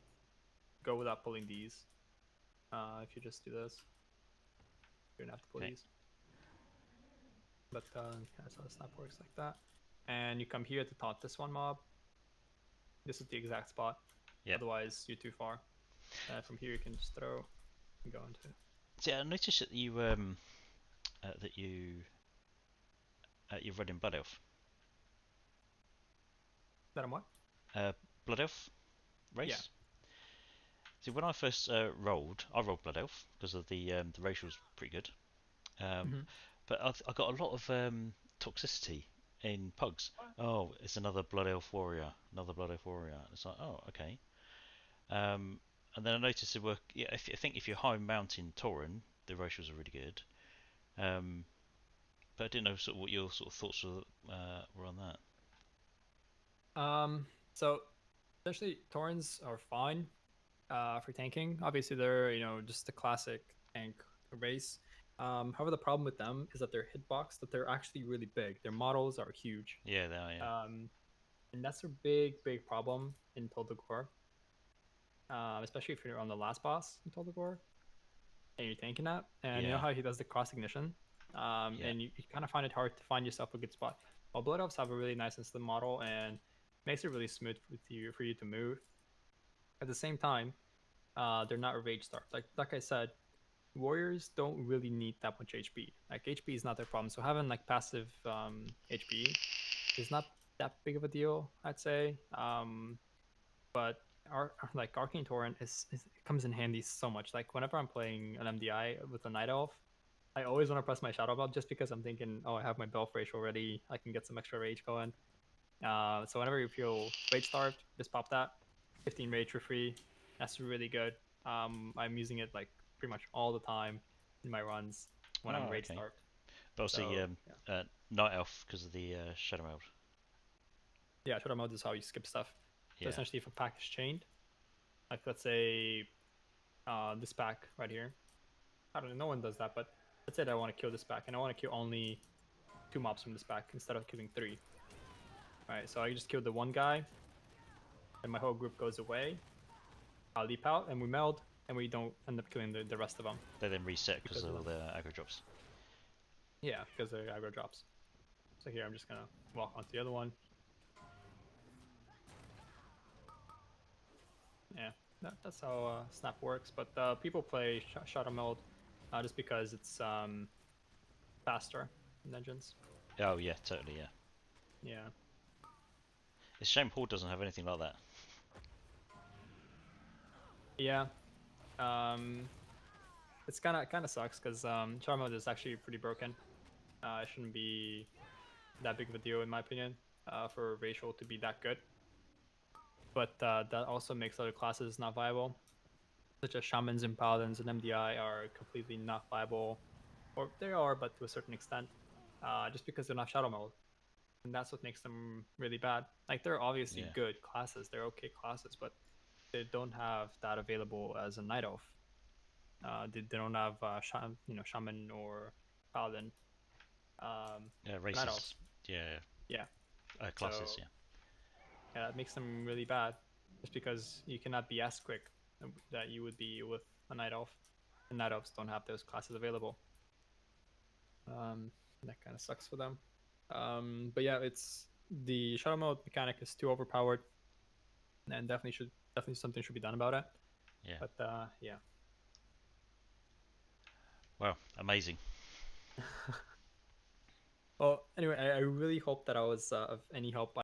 go without pulling these. If you just do this, you're gonna have to pull Okay. these. But that's how the snap works like that. And you come here to taunt this one mob. This is the exact spot. Yeah. Otherwise, you're too far. From here, you can just throw and go into it. See, I noticed that you're running Blood Elf. Let him what? Blood Elf Yeah. race. See, when I first rolled, I rolled Blood Elf because of the racial's pretty good. Um, Mm-hmm. but I got a lot of toxicity in pugs. Oh, it's another Blood Elf warrior, another Blood Elf warrior. It's like, oh, okay. And then I noticed it work. Yeah, I think if you're high mountain Tauren, the racials are really good. But I didn't know sort of what your sort of thoughts were on that. So essentially, Torrens are fine for tanking. Obviously, they're just the classic tank race. However, the problem with them is that their hitbox that they're actually really big. Their models are huge. Yeah, they are. Yeah, And that's a big problem in Toldagor. Especially if you're on the last boss in Toldagor and you're tanking that, and you know yeah, how he does the cross ignition, yeah. and you kind of find it hard to find yourself a good spot. While Blood Elves have a really nice and slim model and makes it really smooth for you to move. At the same time, they're not rage starved. Like I said, warriors don't really need that much HP. Like HP is not their problem. So having like passive HP is not that big of a deal, I'd say. But like Arcane Torrent it comes in handy so much. Like whenever I'm playing an MDI with a Night Elf, I always want to press my Shadow Belt just because I'm thinking, oh, I have my Belf Rage already. I can get some extra rage going. So whenever you feel rage starved, just pop that. 15 rage for free. That's really good. I'm using it like pretty much all the time in my runs when I'm Oh, rage okay. starved. But obviously, So yeah, Night Elf because of the Shadow Meld. yeah, Shadow Mode is how you skip stuff. So Yeah, essentially, if a pack is chained, like let's say this pack right here, I don't know, no one does that, but let's say that I want to kill this pack and I want to kill only 2 mobs from this pack instead of killing 3. All right, so I just killed the one guy, and my whole group goes away. I'll leap out, and we meld, and we don't end up killing the rest of them they then reset because because of of all them. the aggro drops. Yeah, because they're aggro drops. So here I'm just gonna walk onto the other one. Yeah, that's how Snap works. But people play Shadow Meld just because it's faster in Legends. Oh yeah, totally. Yeah, Yeah. it's a shame Horde doesn't have anything like that. Yeah. Um, it's kind of sucks because Shadow Meld is actually pretty broken. It shouldn't be that big of a deal in my opinion for racial to be that good. But that also makes other classes not viable, such as shamans and paladins and MDI are completely not viable, or they are, but to a certain extent, just because they're not shadow mode, and that's what makes them really bad. Like they're obviously Yeah, good classes, they're okay classes, but they don't have that available as a night elf. They don't have shaman or paladin yeah, night elves. races. Yeah, Yeah, classes. so Yeah, yeah, that makes them really bad, just because you cannot be as quick that you would be with a night elf. And night elves don't have those classes available. Um, and that kind of sucks for them. But yeah, it's the shadow mode mechanic is too overpowered, and definitely something should be done about it. Yeah. But yeah. Well, amazing. Well, anyway, I really hope that I was of any help.